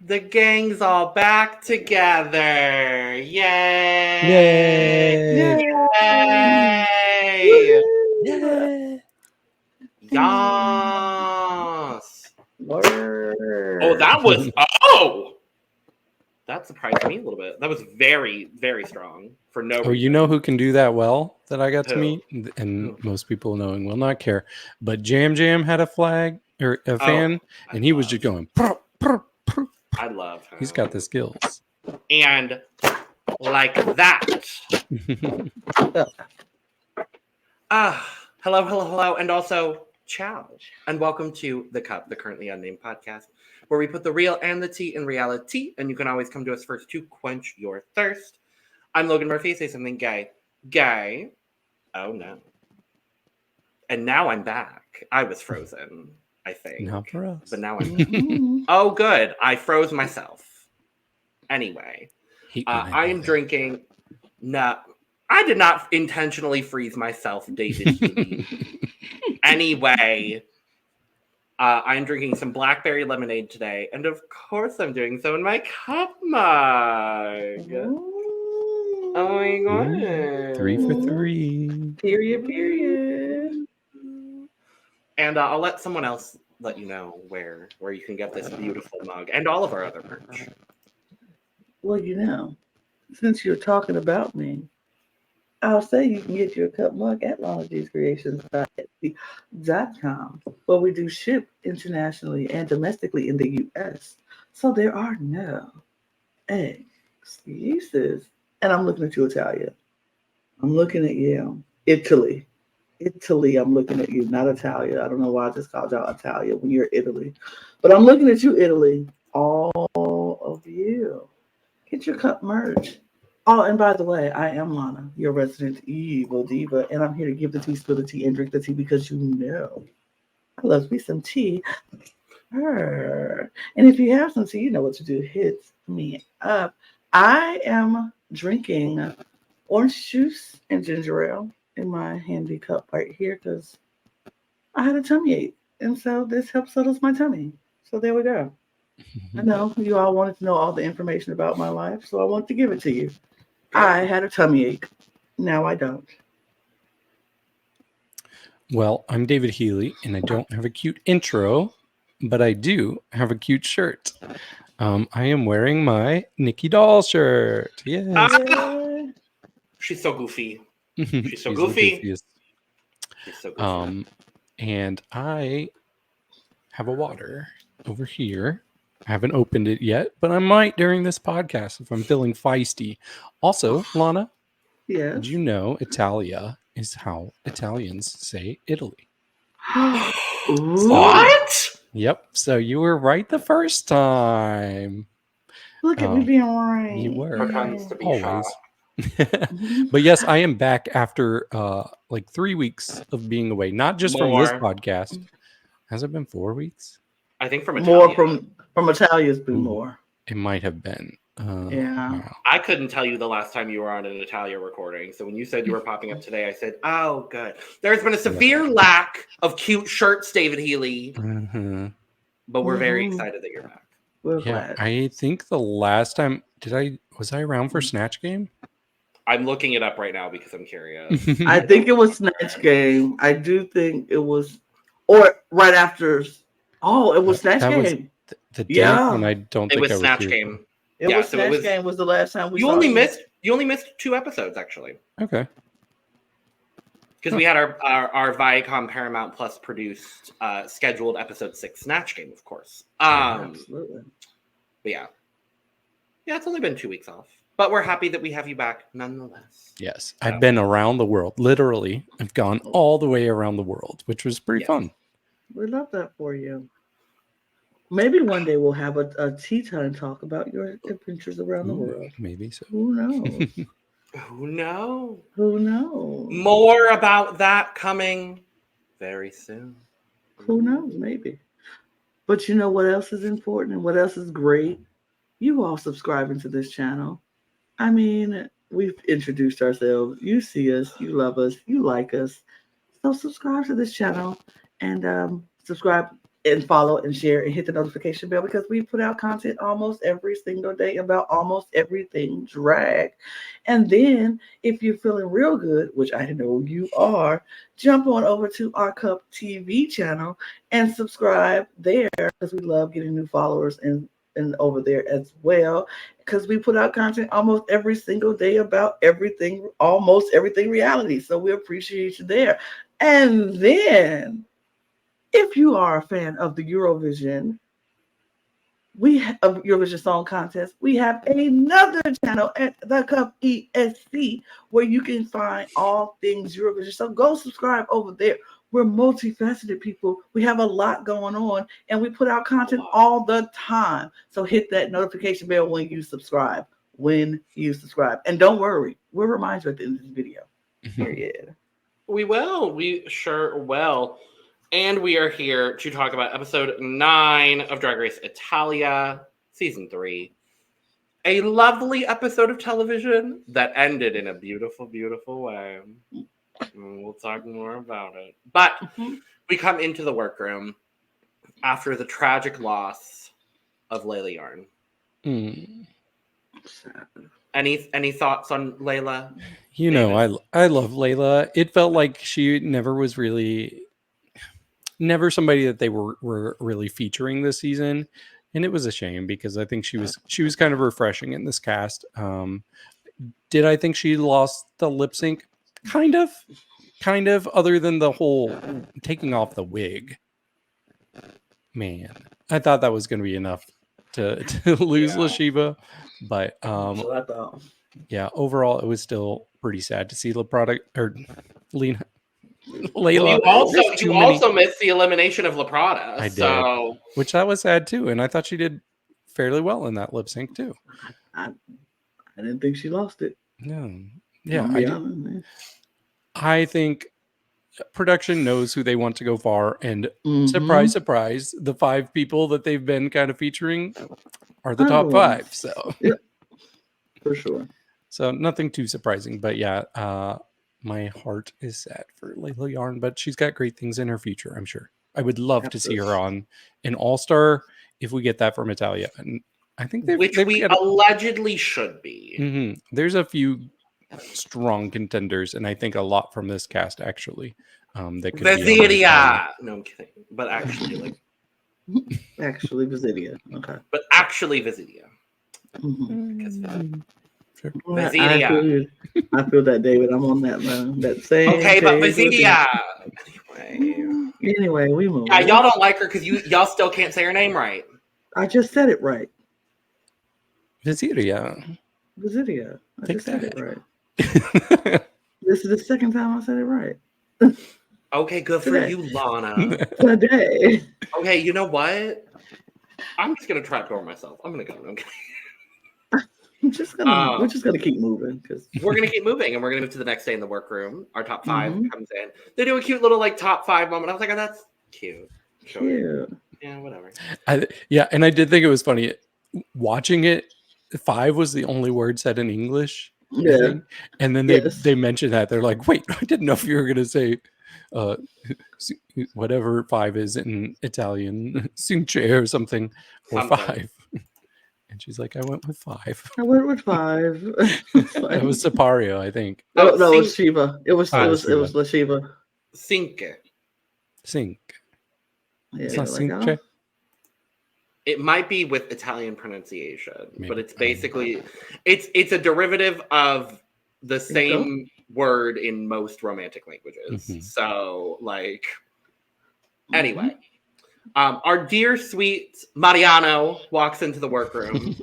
The gang's all back together. Yay! Yay! Yay! Yay! Yas! Word. Oh, that surprised me a little bit. That was very, very strong for no reason. Oh, you know who can do that well that I got to Who? meet? And most people knowing will not care. But Jam Jam had a flag or a fan, and he was just going, "Prr, prr, prr." I love him. He's got the skills. And like that. Hello, and also ciao. And welcome to The Cup, the Currently Unnamed Podcast, where we put the real and the tea in reality, and you can always come to us first to quench your thirst. I'm Logan Murphy. Say something gay. Gay. Oh, no. And now I'm back. I was frozen, I think. Not for us. But now I'm Oh, good. I froze myself. Anyway, I am drinking... No, I did not intentionally freeze myself, David. Anyway, I'm drinking some blackberry lemonade today, and of course I'm doing so in my cup mug. Oh my god. 3 for 3. Period. And I'll let someone else let you know where you can get this beautiful mug and all of our other merch. Well, since you're talking about me, I'll say you can get your cup mug at LanaG'sCreations.com, where we do ship internationally and domestically in the U.S. So there are no excuses. And I'm looking at you, Italia. I'm looking at you. Italy, I'm looking at you, not Italia. I don't know why I just called y'all Italia when you're Italy. But I'm looking at you, Italy. All of you. Get your cup merch. Oh, and by the way, I am Lana, your resident evil diva, and I'm here to give the tea, spill the tea, and drink the tea because I love me some tea. And if you have some tea, you know what to do. Hit me up. I am drinking orange juice and ginger ale in my handy cup right here because I had a tummy ache, and so this helps settle my tummy. So there we go. I know you all wanted to know all the information about my life, so I want to give it to you. I had a tummy ache. Now I don't. Well, I'm David Healy, and I don't have a cute intro, but I do have a cute shirt. I am wearing my Nikki Doll shirt. Yes. She's so goofy. She's so goofy. She's so goofy. And I have a water over here. I haven't opened it yet, but I might during this podcast if I'm feeling feisty. Also, Lana, did you know Italia is how Italians say Italy? What? Yep. So you were right the first time. Look at me being right. You were. Pretends to be always. shy. But yes, I am back after like 3 weeks of being away, not just from this podcast. Has it been 4 weeks? I think from Italia. More from Italia's been more. It might have been. Wow. I couldn't tell you the last time you were on an Italia recording. So when you said you were popping up today, I said, oh, good. There's been a severe lack of cute shirts, David Healy. But we're very excited that you're back. We're glad. I think the last time, was I around for Snatch Game? I'm looking it up right now because I'm curious. I think it was Snatch Game. I do think it was, or right after. Oh, it was Snatch Game. The day when I don't think it was I was Snatch here. Game. It was Snatch Game was the last time we. You only missed 2 episodes actually. Okay. Because we had our Viacom Paramount Plus produced scheduled episode 6 Snatch Game, of course. Absolutely. But yeah, it's only been 2 weeks off, but we're happy that we have you back nonetheless. Yes, I've been around the world. Literally, I've gone all the way around the world, which was pretty fun. We love that for you. Maybe one day we'll have a tea time talk about your adventures around the world. Maybe so. Who knows? Who knows? Who knows? More about that coming very soon. Who knows? Maybe. But you know what else is important and what else is great? You all subscribing to this channel. I mean, we've introduced ourselves. You see us. You love us. You like us. So subscribe to this channel and subscribe and follow and share and hit the notification bell because we put out content almost every single day about almost everything drag. And then if you're feeling real good, which I know you are, jump on over to our Cup TV channel and subscribe there because we love getting new followers and over there as well, because we put out content almost every single day about everything, almost everything reality. So we appreciate you there. And then if you are a fan of the Eurovision, of Eurovision Song Contest, we have another channel at the Cup ESC where you can find all things Eurovision. So go subscribe over there. We're multifaceted people. We have a lot going on, and we put out content all the time. So hit that notification bell when you subscribe. And don't worry, we'll remind you at the end of this video. Period. We will. We sure will. And we are here to talk about episode 9 of Drag Race Italia, season 3. A lovely episode of television that ended in a beautiful, beautiful way. We'll talk more about it. But we come into the workroom after the tragic loss of Layla Yarn. Any thoughts on Layla? You know, I love Layla. It felt like she never was really... never somebody that they were really featuring this season, and it was a shame because I think she was kind of refreshing in this cast. Did I think she lost the lip sync? Kind of, other than the whole taking off the wig. Man, I thought that was going to be enough to lose Sheeva, but yeah, overall it was still pretty sad to see Lina. Layla. You also missed the elimination of La Prada. I did, which that was sad too, and I thought she did fairly well in that lip sync too. I didn't think she lost it. No, yeah, I think production knows who they want to go far, and surprise, surprise, the 5 people that they've been kind of featuring are the top 5. So, yeah, for sure. So nothing too surprising, but yeah. My heart is sad for Layla Yarn, but she's got great things in her future, I'm sure. I would love to see her on an All-Star if we get that from Italia. And I think we allegedly should be. There's a few strong contenders, and I think a lot from this cast, actually. That could Visidia! No, I'm kidding. But actually, actually, Visidia. Okay. But actually, Visidia. Sure. I feel that, David. I'm on that line. That same. Okay, but Visidia. Anyway, we move. Yeah, y'all don't like her because y'all still can't say her name right. I just said it right. Visidia. I just said it right. This is the second time I said it right. Okay, good for you, Lana. Today. Okay, you know what? I'm just gonna trapdoor myself. I'm gonna go. Okay. We're just gonna keep moving because we're gonna keep moving, and we're gonna move to the next day in the workroom. Our top 5 comes in. They do a cute little top 5 moment. I was like, oh, that's cute. Cute. Yeah, whatever. And I did think it was funny watching it. 5 was the only word said in English. Yeah, and then they mentioned that they're like, wait, I didn't know if you were gonna say whatever 5 is in Italian, cinque or something, or 5. And she's like, I went with 5. I went with 5. It was Sypario, I think. No, it was Sheeva. It was La Sheeva. Cinque. Yeah, it's not cinque. It might be with Italian pronunciation, but it's basically it's a derivative of the same word in most romantic languages. So, anyway. Our dear sweet Mariano walks into the workroom,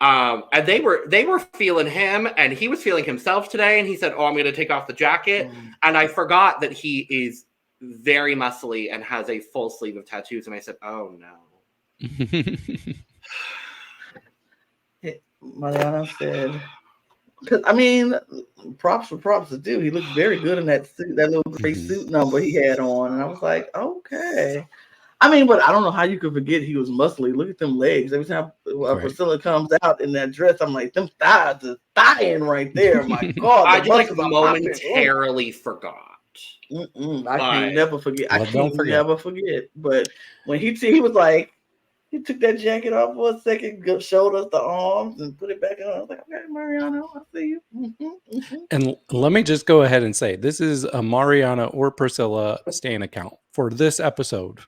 and they were feeling him, and he was feeling himself today. And he said, "Oh, I'm going to take off the jacket." And I forgot that he is very muscly and has a full sleeve of tattoos. And I said, "Oh no." Mariano said, I mean, props for props to do. He looked very good in that suit, that little gray suit number he had on, and I was like, okay. I mean, but I don't know how you could forget he was muscly. Look at them legs. Every time Priscilla comes out in that dress, I'm like, them thighs are thigh-in right there. My God. I just momentarily forgot. I can never forget. Well, I can't never forget. But when he was like, he took that jacket off for a second, showed us the arms, and put it back on. I was like, okay, Mariano, I see you. And let me just go ahead and say, this is a Mariana or Priscilla Stan account for this episode,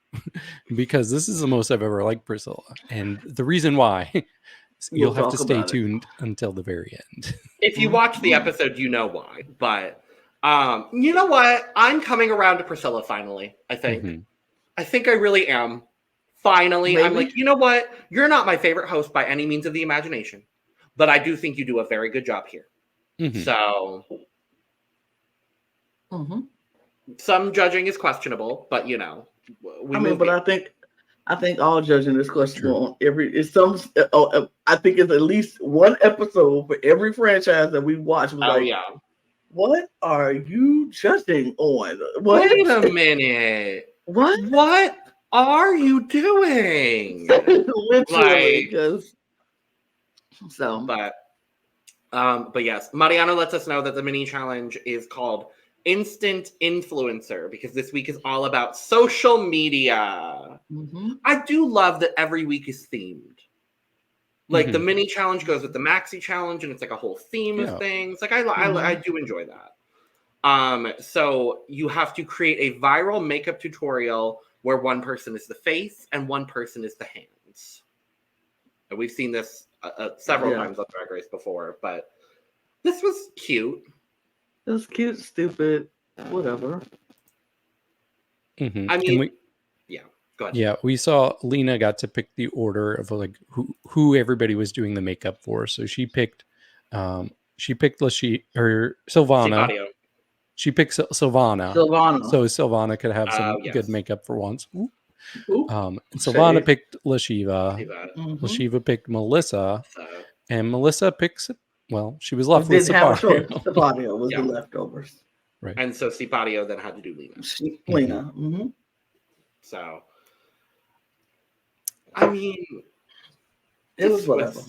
because this is the most I've ever liked Priscilla. And the reason why, you'll have to stay tuned until the very end. If you watch the episode, you know why. But you know what? I'm coming around to Priscilla finally, I think. I think I really am. Finally, maybe. I'm like, you know what? You're not my favorite host by any means of the imagination, but I do think you do a very good job here. So, some judging is questionable, but you know, I think all judging is questionable. I think it's at least one episode for every franchise that we watch. What are you judging on? Wait a minute. What are you doing? Literally, but yes, Mariano lets us know that the mini challenge is called Instant Influencer because this week is all about social media. I do love that every week is themed. Like the mini challenge goes with the maxi challenge, and it's like a whole theme of things. Like I do enjoy that. So you have to create a viral makeup tutorial where one person is the face and one person is the hands. And we've seen this several times on Drag Race before, but this was cute. It was cute, stupid, whatever. I mean, go ahead. Yeah, we saw Lina got to pick the order of like who everybody was doing the makeup for. So she picked Silvana. Sypario. She picked Silvana. So Silvana could have some good makeup for once. And Silvana picked Sheeva. Sheeva picked Melissa. And Melissa picks, she was left with Sypario. Sypario was the leftovers. Right. And so Sypario then had to do Lina. So, I mean, it was whatever.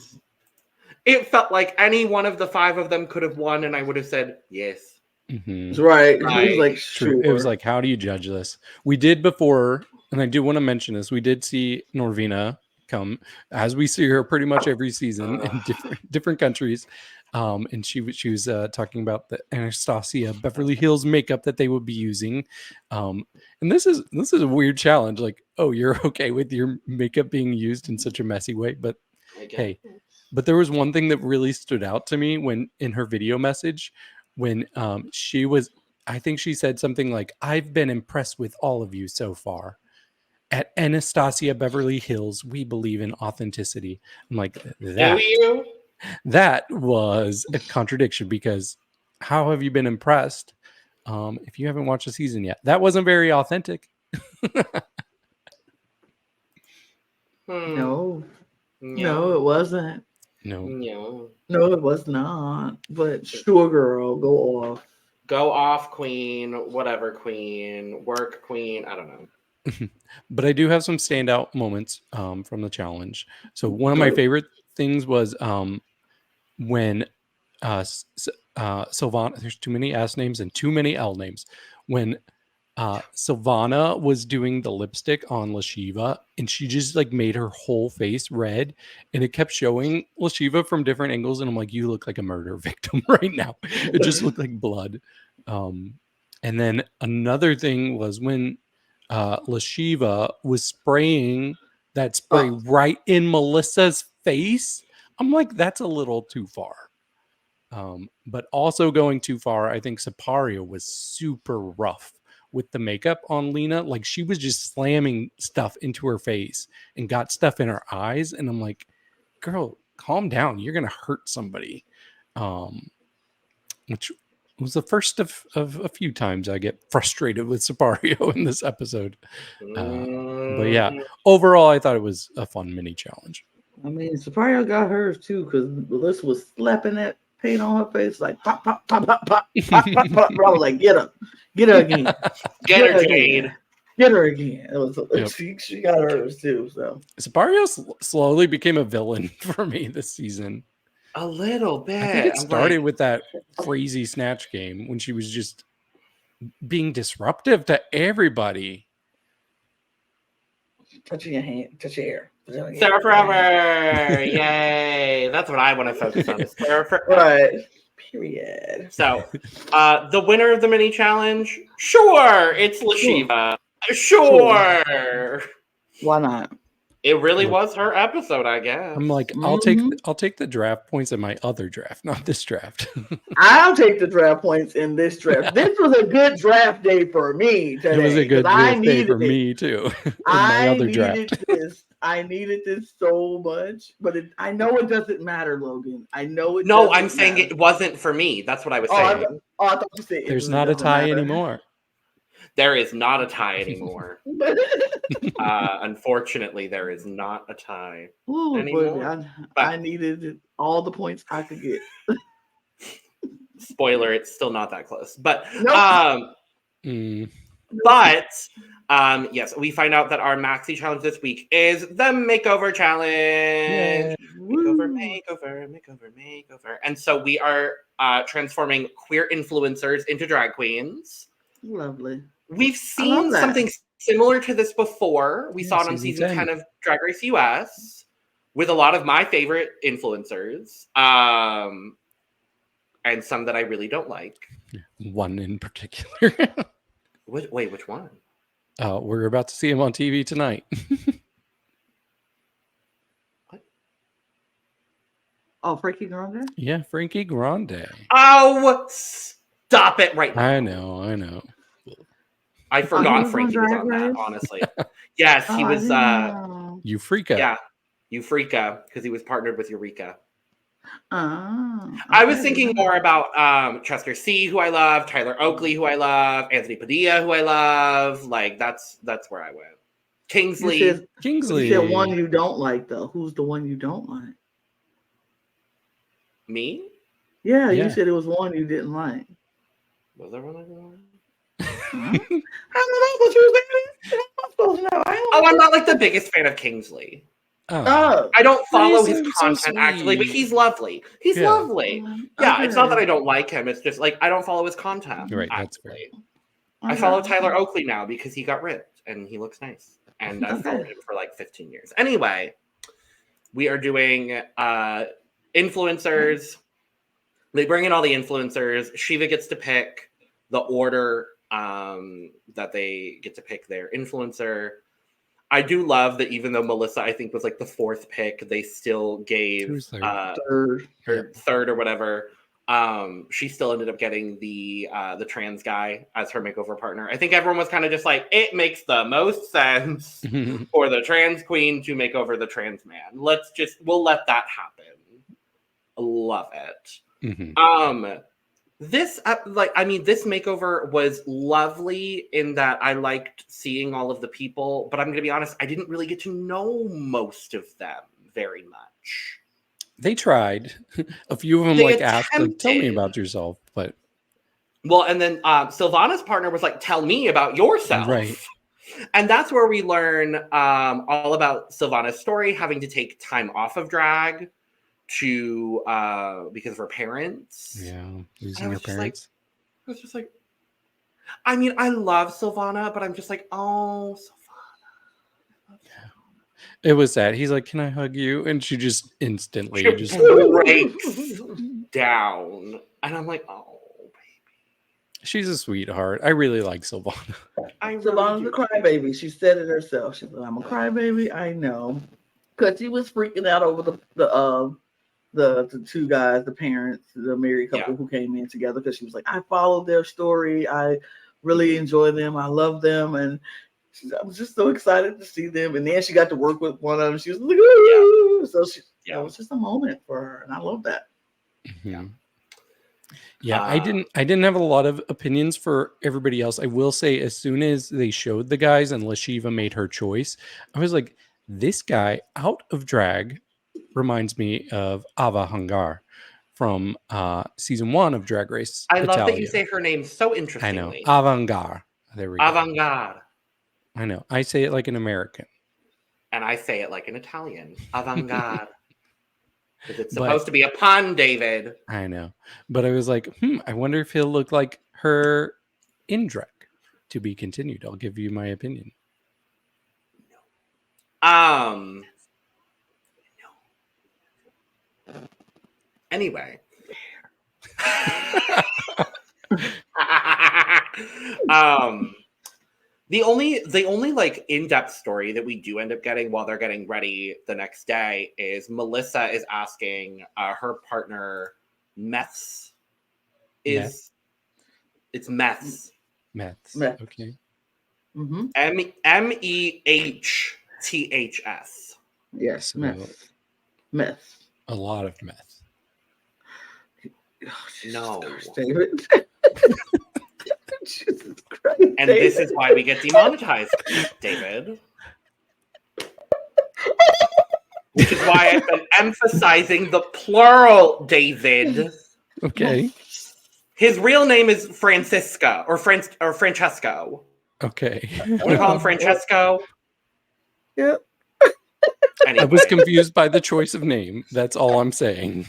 It felt like any one of the five of them could have won, and I would have said yes. Right. It was like, sure. It was like, how do you judge this? We did before, and I do want to mention this. We did see Norvina come, as we see her pretty much every season in different countries. And she was talking about the Anastasia Beverly Hills makeup that they would be using. And this is a weird challenge. Like, oh, you're okay with your makeup being used in such a messy way, but hey. But there was one thing that really stood out to me when in her video message. When she was, I think she said something like, I've been impressed with all of you so far. At Anastasia Beverly Hills, we believe in authenticity. I'm like, that was a contradiction because how have you been impressed if you haven't watched the season yet? That wasn't very authentic. No, it wasn't. No, it was not. But sure, girl, go off, queen. Whatever, queen. Work, queen. I don't know. But I do have some standout moments from the challenge. So one of my favorite things was when Silvana. There's too many S names and too many L names. When Silvana was doing the lipstick on Sheeva, and she just like made her whole face red, and it kept showing Sheeva from different angles, and I'm like, you look like a murder victim right now. It just looked like blood. And then another thing was when Sheeva was spraying that spray right in Melissa's face. I'm like, that's a little too far. But also going too far, I think Sypario was super rough with the makeup on Lina. Like, she was just slamming stuff into her face and got stuff in her eyes. And I'm like, girl, calm down. You're going to hurt somebody. Which was the first of a few times I get frustrated with Sypario in this episode. But yeah, overall, I thought it was a fun mini challenge. I mean, Sypario got hers too, because Melissa was slapping that paint on her face, like pop, pop, pop, pop, pop, pop, pop, pop. I was like, get her again, get her, Jade, get her again. It was she got hers too. So Sypario slowly became a villain for me this season. A little bit. I think it started with that crazy snatch game when she was just being disruptive to everybody. Touching your hand, touch your hair. Sarah Forever! Yay! That's what I want to focus on. Is Sarah Forever. Right. Period. So, the winner of the mini challenge, sure, it's LaShiva. Sure. Why not? It really was her episode, I guess. I'm like, I'll take the draft points in my other draft, not this draft. I'll take the draft points in this draft. This was a good draft day for me today. It was a good draft day for me too. I needed this. I needed this so much, but I know it doesn't matter, Logan. I know it. No, I'm saying it wasn't for me. That's what I was saying. I thought you said there's not a tie anymore. There is not a tie anymore. Unfortunately, there is not a tie anymore. I needed all the points I could get. Spoiler, it's still not that close. But yes, we find out that our maxi challenge this week is the makeover challenge. Makeover. And so we are transforming queer influencers into drag queens. Lovely. We've seen something similar to this before. We saw it on season 10 of Drag Race US with a lot of my favorite influencers. And some that I really don't like. One in particular. Wait, which one? We're about to see him on TV tonight. What? Oh, Frankie Grande? Yeah, Frankie Grande. Oh, stop it right now. I know. I forgot Frankie was on that, honestly. Yes, he was Eureka. Yeah, Eureka, because he was partnered with Eureka. Okay. I was thinking more about Chester C, who I love, Tyler Oakley, who I love, Anthony Padilla, who I love. Like that's where I went. Kingsley. You said one you don't like, though. Who's the one you don't like? Me? Yeah, you said it was one you didn't like. Was there one I didn't like? I don't know what you were saying. I'm not like the biggest fan of Kingsley. Oh. I don't follow his content actually, but he's lovely. He's lovely. Yeah, okay. It's not that I don't like him. It's just like I don't follow his content. Right, that's great. I follow Tyler Oakley now because he got ripped and he looks nice. And I've followed him for like 15 years. Anyway, we are doing influencers. They bring in all the influencers. Sheeva gets to pick the order that they get to pick their influencer. I do love that even though Melissa, I think, was like the fourth pick, they still gave third or whatever. She still ended up getting the trans guy as her makeover partner. I think everyone was kind of just like, it makes the most sense for the trans queen to make over the trans man. We'll let that happen. Love it. This makeover was lovely in that I liked seeing all of the people, but I'm going to be honest, I didn't really get to know most of them very much. They tried. A few of them asked, tell me about yourself, but and then Silvana's partner was like, tell me about yourself. Right. And that's where we learn all about Silvana's story, having to take time off of drag to because of her parents. Yeah, losing her parents. I was just like, I mean, I love Silvana, but I'm just like, oh, Silvana. It was sad. He's like, can I hug you? And she just instantly breaks down. And I'm like, oh, baby. She's a sweetheart. I really like Silvana. Silvana's a crybaby. She said it herself. She said, I'm a crybaby. I know. Because she was freaking out over the two guys, the parents, the married couple who came in together, because she was like, I followed their story. I really enjoy them. I love them. And I was just so excited to see them. And then she got to work with one of them. She was like, ooh. So it was just a moment for her. And I love that. Yeah, I didn't have a lot of opinions for everybody else. I will say, as soon as they showed the guys and LaShiva made her choice, I was like, this guy out of drag reminds me of Ava Hangar from season 1 of Drag Race Italia. I love that you say her name so interestingly. I know. Avant-garde. There we go. Avant-garde. I know. I say it like an American. And I say it like an Italian. Avant-garde. Because it's supposed to be a pun, David. I know. But I was like, I wonder if he'll look like her in drag. To be continued. I'll give you my opinion. Anyway. The only like in-depth story that we do end up getting while they're getting ready the next day is Melissa is asking her partner Meths is it's Meths. Meths. Okay. Mm-hmm. MEHTHS. Yes, So, meth. A lot of meth. Oh, no. David. Jesus Christ, and David. This is why we get demonetized, David. Which is why I've been emphasizing the plural, David. Okay. His real name is Francisco or Francesco. Okay. Want to call him Francesco? Yep. Anyway. I was confused by the choice of name. That's all I'm saying.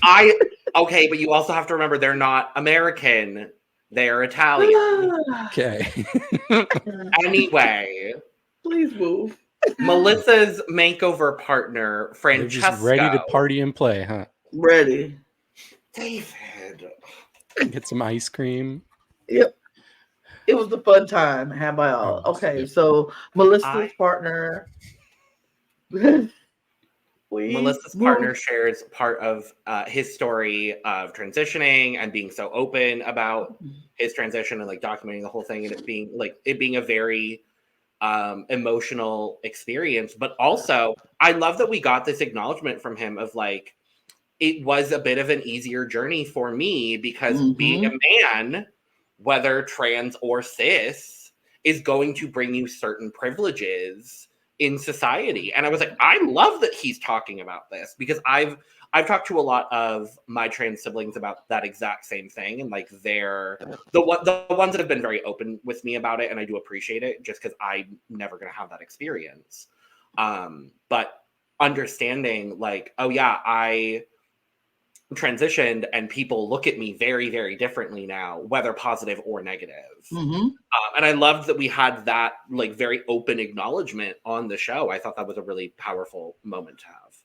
Okay, but you also have to remember they're not American. They're Italian. Okay. Anyway. Please move. Melissa's makeover partner, Francesco. They're just ready to party and play, huh? Ready. David. Get some ice cream. Yep. It was a fun time, had by all. Okay, so Melissa's partner. Melissa's partner shares part of his story of transitioning and being so open about his transition and like documenting the whole thing and it being a very emotional experience. But also, I love that we got this acknowledgement from him of like, it was a bit of an easier journey for me because being a man, whether trans or cis, is going to bring you certain privileges in society. And I was like, I love that he's talking about this because I've talked to a lot of my trans siblings about that exact same thing. And like they're the ones that have been very open with me about it. And I do appreciate it just because I'm never going to have that experience. But understanding like, oh yeah, I transitioned and people look at me very, very differently now, whether positive or negative. And I loved that we had that like very open acknowledgement on the show. I thought that was a really powerful moment to have.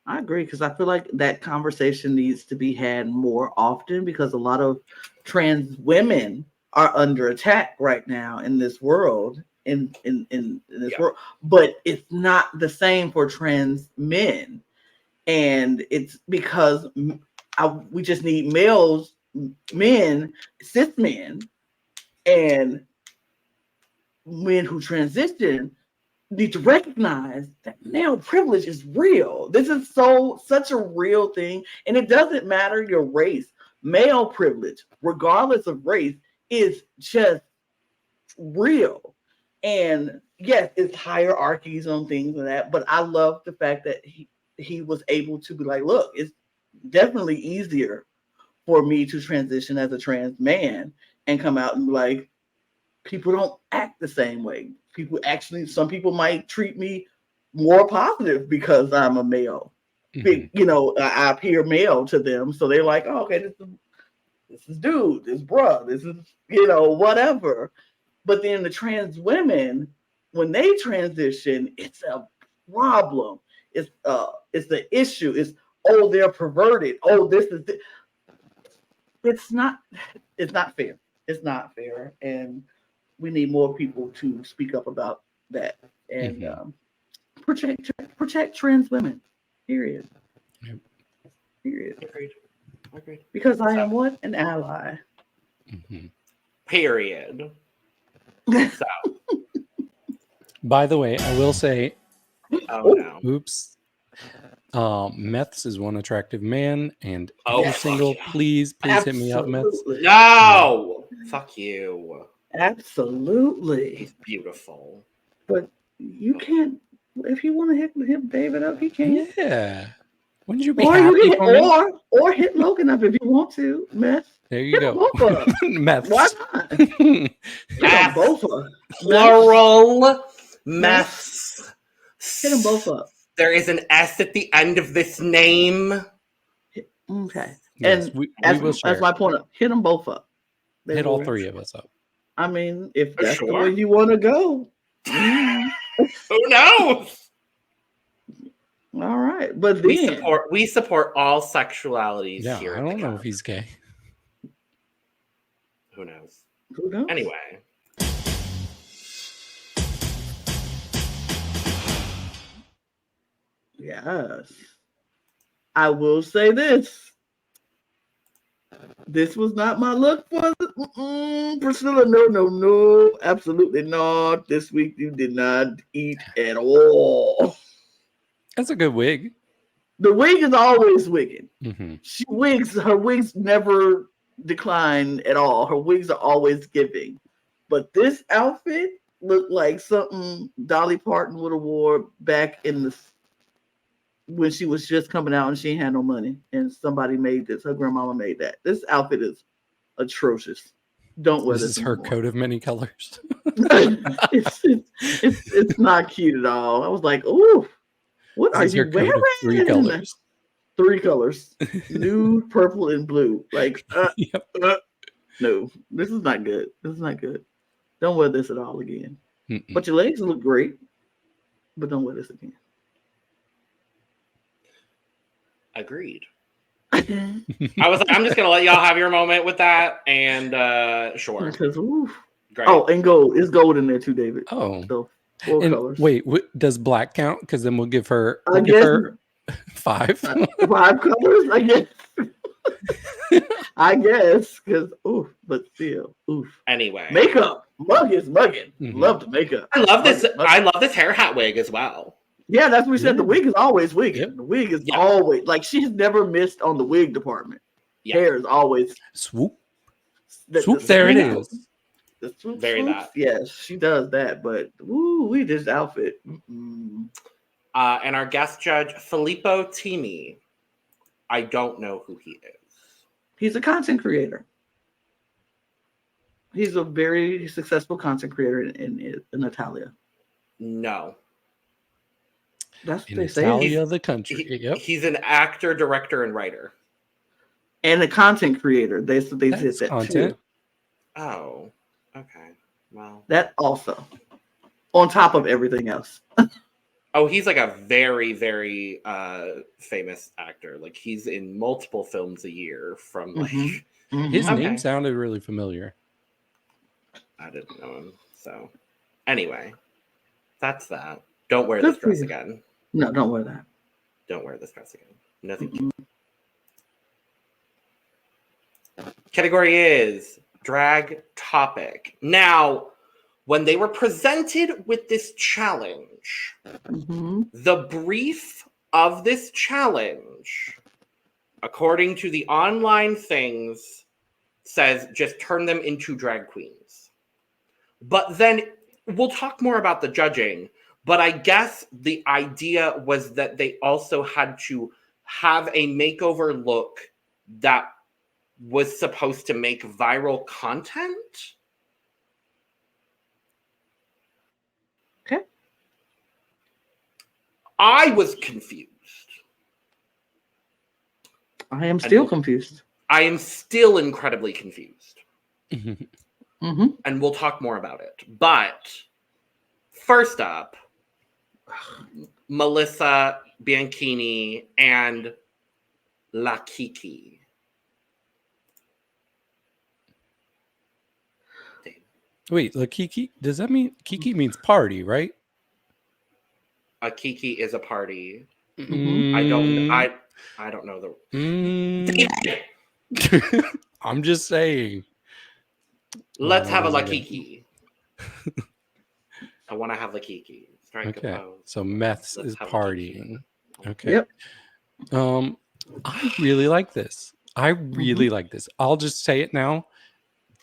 I agree because I feel like that conversation needs to be had more often because a lot of trans women are under attack right now in this world, in this world, but it's not the same for trans men. And it's because we just need men, cis men, and men who transition need to recognize that male privilege is real. This is such a real thing, and it doesn't matter your race. Male privilege, regardless of race, is just real. And yes, it's hierarchies on things and that, but I love the fact that he was able to be like, look, it's definitely easier for me to transition as a trans man and come out and be like, people don't act the same way. Some people might treat me more positive because I'm a male. I appear male to them. So they're like, oh, okay, this is dude, this bruh, this is, whatever. But then the trans women, when they transition, it's a problem. It's the issue. It's, oh, they're perverted. Oh, this is it's not fair. It's not fair. And we need more people to speak up about that and protect trans women. Period. Yep. Period. Agreed. Because I am what? An ally. Period. So. By the way, I will say, no. Oops. Meths is one attractive man, and if you're single, please hit me up, Meths. No! Fuck you. Absolutely. He's beautiful. But you can't, if you want to hit David up, he can. Yeah. Wouldn't you be happy for me? Or hit Logan up if you want to, Meth. There you go. Both up. Meths. Why not? Hit them both up. Plural meths. Hit them both up. There is an S at the end of this name. Okay. Yes, and that's my point. Hit them both up. Hit all three of us up. I mean, if that's the way you want to go. Who knows? All right. But then we support all sexualities here. I don't know if he's gay. Who knows? Who knows? Anyway. Yes. I will say this. This was not my look for Priscilla. No. Absolutely not. This week you did not eat at all. That's a good wig. The wig is always wigging. Mm-hmm. Her wigs never decline at all. Her wigs are always giving. But this outfit looked like something Dolly Parton would have wore back in when she was just coming out and she had no money. And somebody made this. Her grandmama made that. This outfit is atrocious. Don't wear this. This is her coat of many colors. it's not cute at all. I was like, ooh, what are you wearing? 3 colors. 3 colors. Nude, purple, and blue. Like, no, this is not good. This is not good. Don't wear this at all again. Mm-mm. But your legs look great. But don't wear this again. Agreed. I was like, I'm just gonna let y'all have your moment with that, and sure. Because, great. Oh, and gold. It's gold in there too, David. Oh, so 4 colors. Wait, does black count? Because then we'll give her. I guess 5. 5 colors. I guess. I guess because but still, Anyway, makeup. Mug is mugging. Mm-hmm. Love the makeup. I love this. I love this hair hat wig as well. Yeah, that's what we said. The wig is always wigging. Yep. The wig is always like she's never missed on the wig department. Yep. Hair is always swoop. There it is. The swoop, Very that. Yes, she does that. But we this outfit. And our guest judge Filippo Timi. I don't know who he is. He's a content creator. He's a very successful content creator in Italia. No. That's what in they Italia, say. the country. He's an actor, director, and writer. And a content creator. They said that content. too. Oh, okay. Well, that also. On top of everything else. Oh, he's like a very, very famous actor. Like he's in multiple films a year from like His name sounded really familiar. I didn't know him. So anyway, that's that. Don't wear this dress again. No, don't wear that. Don't wear this dress again. No, thank you. Category is drag topic. Now, when they were presented with this challenge, the brief of this challenge, according to the online things, says just turn them into drag queens. But then we'll talk more about the judging, but I guess the idea was that they also had to have a makeover look that was supposed to make viral content. Okay. I was confused. I am still confused. I am still incredibly confused. And we'll talk more about it. But first up, Melissa, Bianchini, and La Kiki. Wait, La Kiki? Does that mean Kiki means party, right? A Kiki is a party. Mm. I don't know the. I'm just saying. Let's have a La Kiki. I want to have La Kiki. Okay. So meths is partying. Okay. Yep. I really like this. I really like this. I'll just say it now.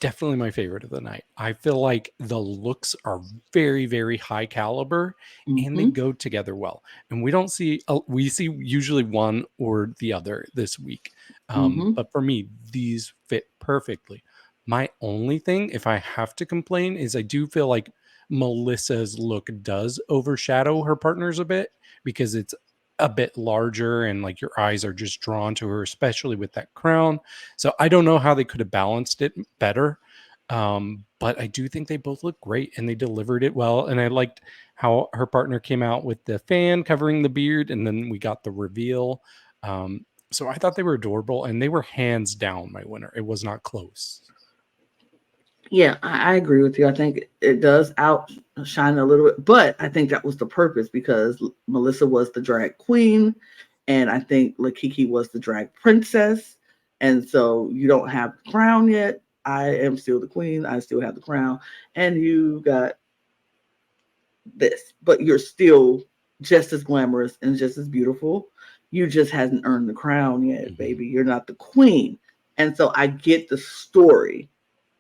Definitely my favorite of the night. I feel like the looks are very, very high caliber and they go together well. And we don't see, we see usually one or the other this week. But for me, these fit perfectly. My only thing, if I have to complain, is I do feel like Melissa's look does overshadow her partner's a bit because it's a bit larger and like your eyes are just drawn to her, especially with that crown. So I don't know how they could have balanced it better. but I do think they both look great and they delivered it well. And I liked how her partner came out with the fan covering the beard, and then we got the reveal. So I thought they were adorable, and they were hands down my winner. It was not close. Yeah, I agree with you. I think it does outshine a little bit, but I think that was the purpose because Melissa was the drag queen, and I think Lakiki was the drag princess. And so you don't have the crown yet. I am still the queen. I still have the crown. And you got this, but you're still just as glamorous and just as beautiful. You just hasn't earned the crown yet, baby. You're not the queen. And so I get the story.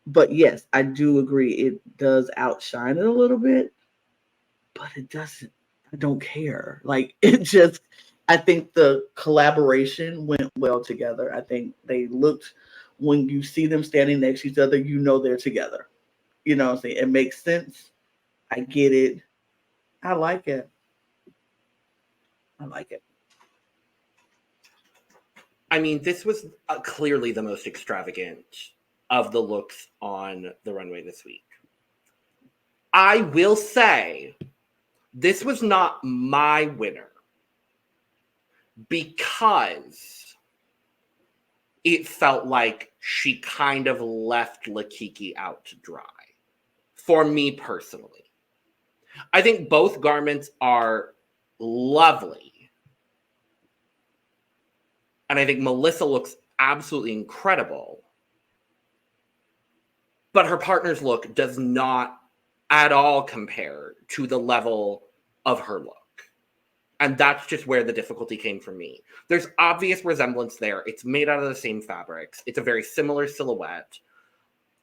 But yes, I do agree. It does outshine it a little bit, but it doesn't. I don't care. Like it just, I think the collaboration went well together. I think they looked, when you see them standing next to each other, you know they're together. You know what I'm saying? It makes sense. I get it. I like it. I like it. I mean, this was clearly the most extravagant of the looks on the runway this week. I will say, this was not my winner because it felt like she kind of left Lakiki out to dry. For me personally. I think both garments are lovely. And I think Melissa looks absolutely incredible. But her partner's look does not at all compare to the level of her look. And that's just where the difficulty came for me. There's obvious resemblance there. It's made out of the same fabrics. It's a very similar silhouette.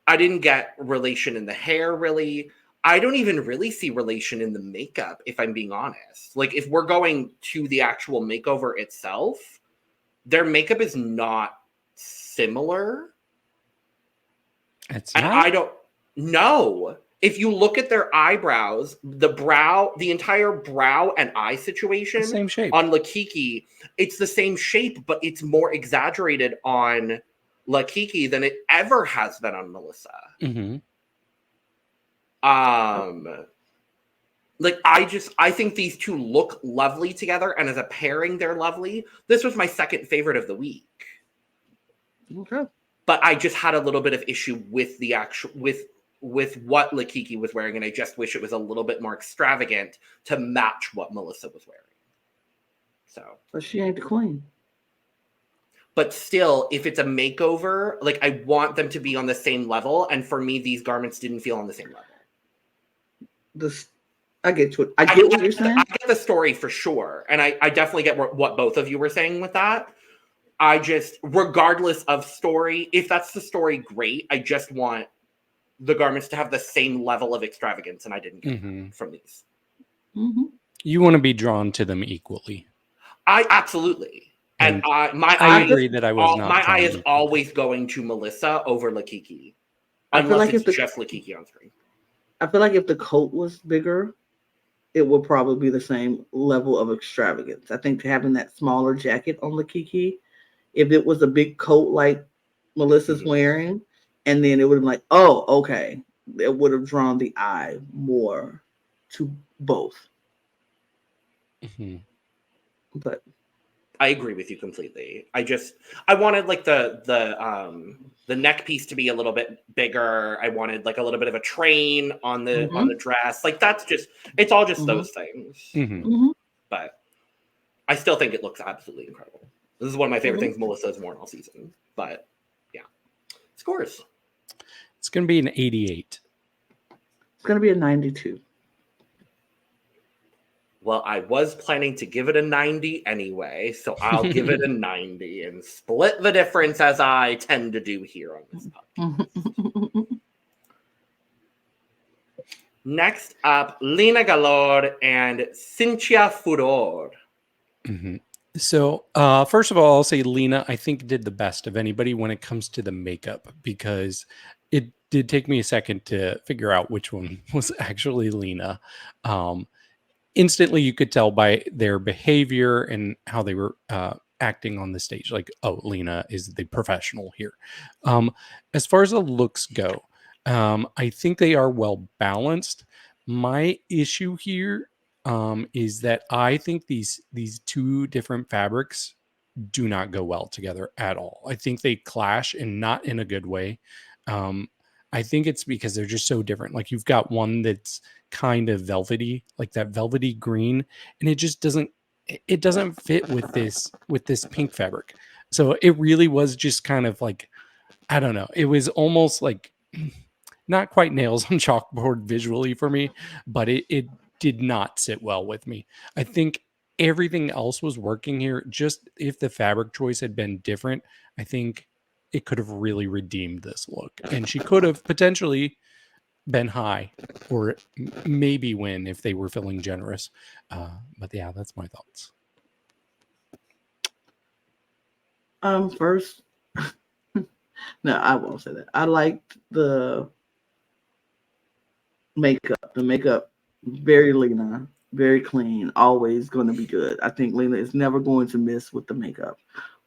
I didn't get relation in the hair, really. I don't even really see relation in the makeup, if I'm being honest. Like, if we're going to the actual makeover itself, their makeup is not similar. It's not? I don't know. If you look at their eyebrows, the entire brow and eye situation same shape on Lakiki, it's the same shape, but it's more exaggerated on Lakiki than it ever has been on Melissa. Mm-hmm. Like I think these two look lovely together, and as a pairing, they're lovely. This was my second favorite of the week. Okay. But I just had a little bit of issue with the actual with what Lakiki was wearing, and I just wish it was a little bit more extravagant to match what Melissa was wearing. So, but she ain't the queen. But still, if it's a makeover, like I want them to be on the same level, and for me, these garments didn't feel on the same level. I get what you're saying. I get the story for sure, and I definitely get what both of you were saying with that. I just, regardless of story, if that's the story, great. I just want the garments to have the same level of extravagance, and I didn't get that from these. Mm-hmm. You want to be drawn to them equally. I absolutely. And I agree that I was not. My eye is always going to Melissa over Lakiki. Unless it's just Lakiki on screen. I feel like if the coat was bigger, it would probably be the same level of extravagance. I think having that smaller jacket on Lakiki, if it was a big coat like Melissa's wearing, and then it would have been like, oh, okay. It would have drawn the eye more to both. Mm-hmm. But I agree with you completely. I wanted like the neck piece to be a little bit bigger. I wanted like a little bit of a train on the dress. Like it's all just those things. Mm-hmm. But I still think it looks absolutely incredible. This is one of my favorite things Melissa has worn all season. But yeah. Scores. It's going to be an 88. It's going to be a 92. Well, I was planning to give it a 90 anyway, so I'll give it a 90 and split the difference as I tend to do here on this podcast. Next up, Lina Galore and Cynthia Furor. Mm-hmm. So, first of all, I'll say Lina, I think, did the best of anybody when it comes to the makeup, because it did take me a second to figure out which one was actually Lina. Instantly, you could tell by their behavior and how they were acting on the stage, like, oh, Lina is the professional here. As far as the looks go, I think they are well balanced. My issue here is that I think these two different fabrics do not go well together at all. I think they clash, and not in a good way. I think it's because they're just so different. Like, you've got one that's kind of velvety, like that velvety green, and it just doesn't fit with this pink fabric. So it really was just kind of like, I don't know. It was almost like not quite nails on chalkboard visually for me, but it did not sit well with me. I think everything else was working here. Just if the fabric choice had been different, I think it could have really redeemed this look. And she could have potentially been high, or maybe win if they were feeling generous. But yeah, that's my thoughts. First, no, I won't say that. I liked the makeup. The makeup, very Lina, very clean, always going to be good. I think Lina is never going to miss with the makeup.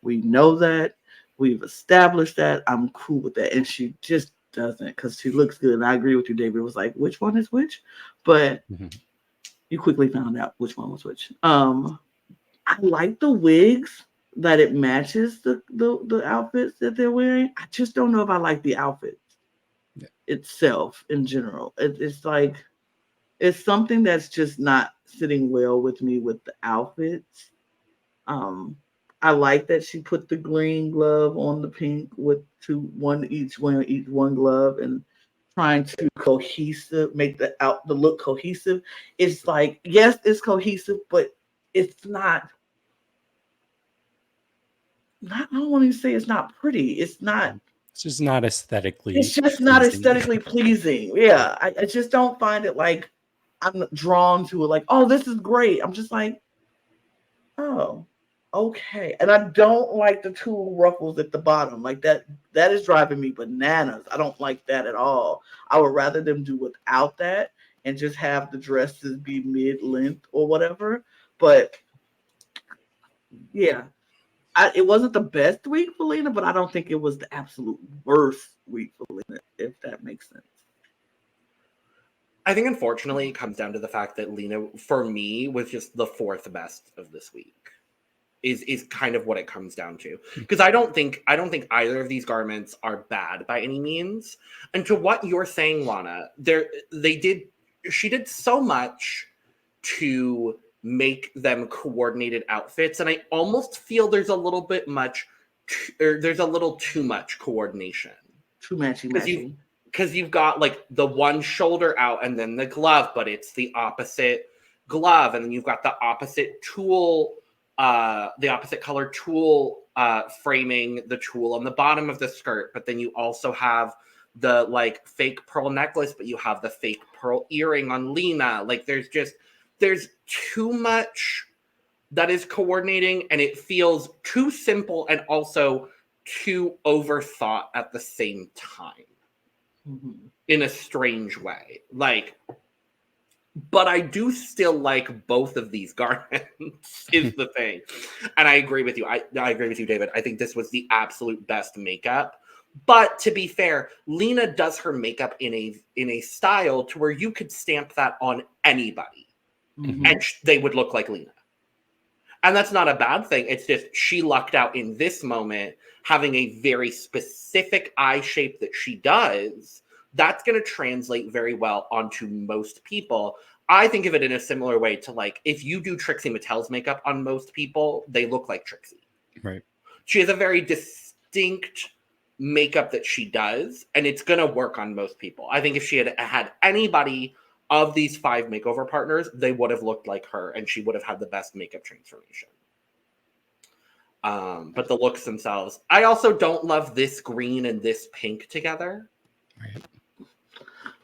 We know that. We've established that. I'm cool with that. And she just doesn't, because she looks good. And I agree with you, David. It was like, which one is which? But you quickly found out which one was which. I like the wigs, that it matches the outfits that they're wearing. I just don't know if I like the outfits itself in general. It's like, it's something that's just not sitting well with me with the outfits. I like that she put the green glove on the pink with each one glove, and trying to make the look cohesive. It's like, yes, it's cohesive, but it's not. I don't want to say it's not pretty. It's not. It's just not aesthetically. It's just not aesthetically pleasing. Yeah, I just don't find it like I'm drawn to it. Like, oh, this is great. I'm just like, oh, okay. And I don't like the two ruffles at the bottom. Like that is driving me bananas. I don't like that at all. I would rather them do without that and just have the dresses be mid-length or whatever. But yeah. It wasn't the best week for Lina, but I don't think it was the absolute worst week for Lina, if that makes sense. I think, unfortunately, it comes down to the fact that Lina, for me, was just the fourth best of this week. Is kind of what it comes down to. Because I don't think either of these garments are bad by any means. And to what you're saying, Lana, she did so much to make them coordinated outfits, and I almost feel there's a little bit much, or there's a little too much coordination. Too matchy. Because you've got like the one shoulder out and then the glove, but it's the opposite glove, and then you've got the opposite tool, the opposite color tool framing the tool on the bottom of the skirt, but then you also have the like fake pearl necklace, but you have the fake pearl earring on Lina. Like there's too much that is coordinating, and it feels too simple and also too overthought at the same time in a strange way. Like, but I do still like both of these garments is the thing. And I agree with you. I agree with you, David. I think this was the absolute best makeup. But to be fair, Lina does her makeup in a style to where you could stamp that on anybody. And they would look like Lina. And that's not a bad thing. It's just she lucked out in this moment, having a very specific eye shape that she does. That's going to translate very well onto most people. I think of it in a similar way to, like, if you do Trixie Mattel's makeup on most people, they look like Trixie. Right. She has a very distinct makeup that she does, and it's going to work on most people. I think if she had anybody of these 5 makeover partners, they would have looked like her, and she would have had the best makeup transformation. But the looks themselves, I also don't love this green and this pink together. Right.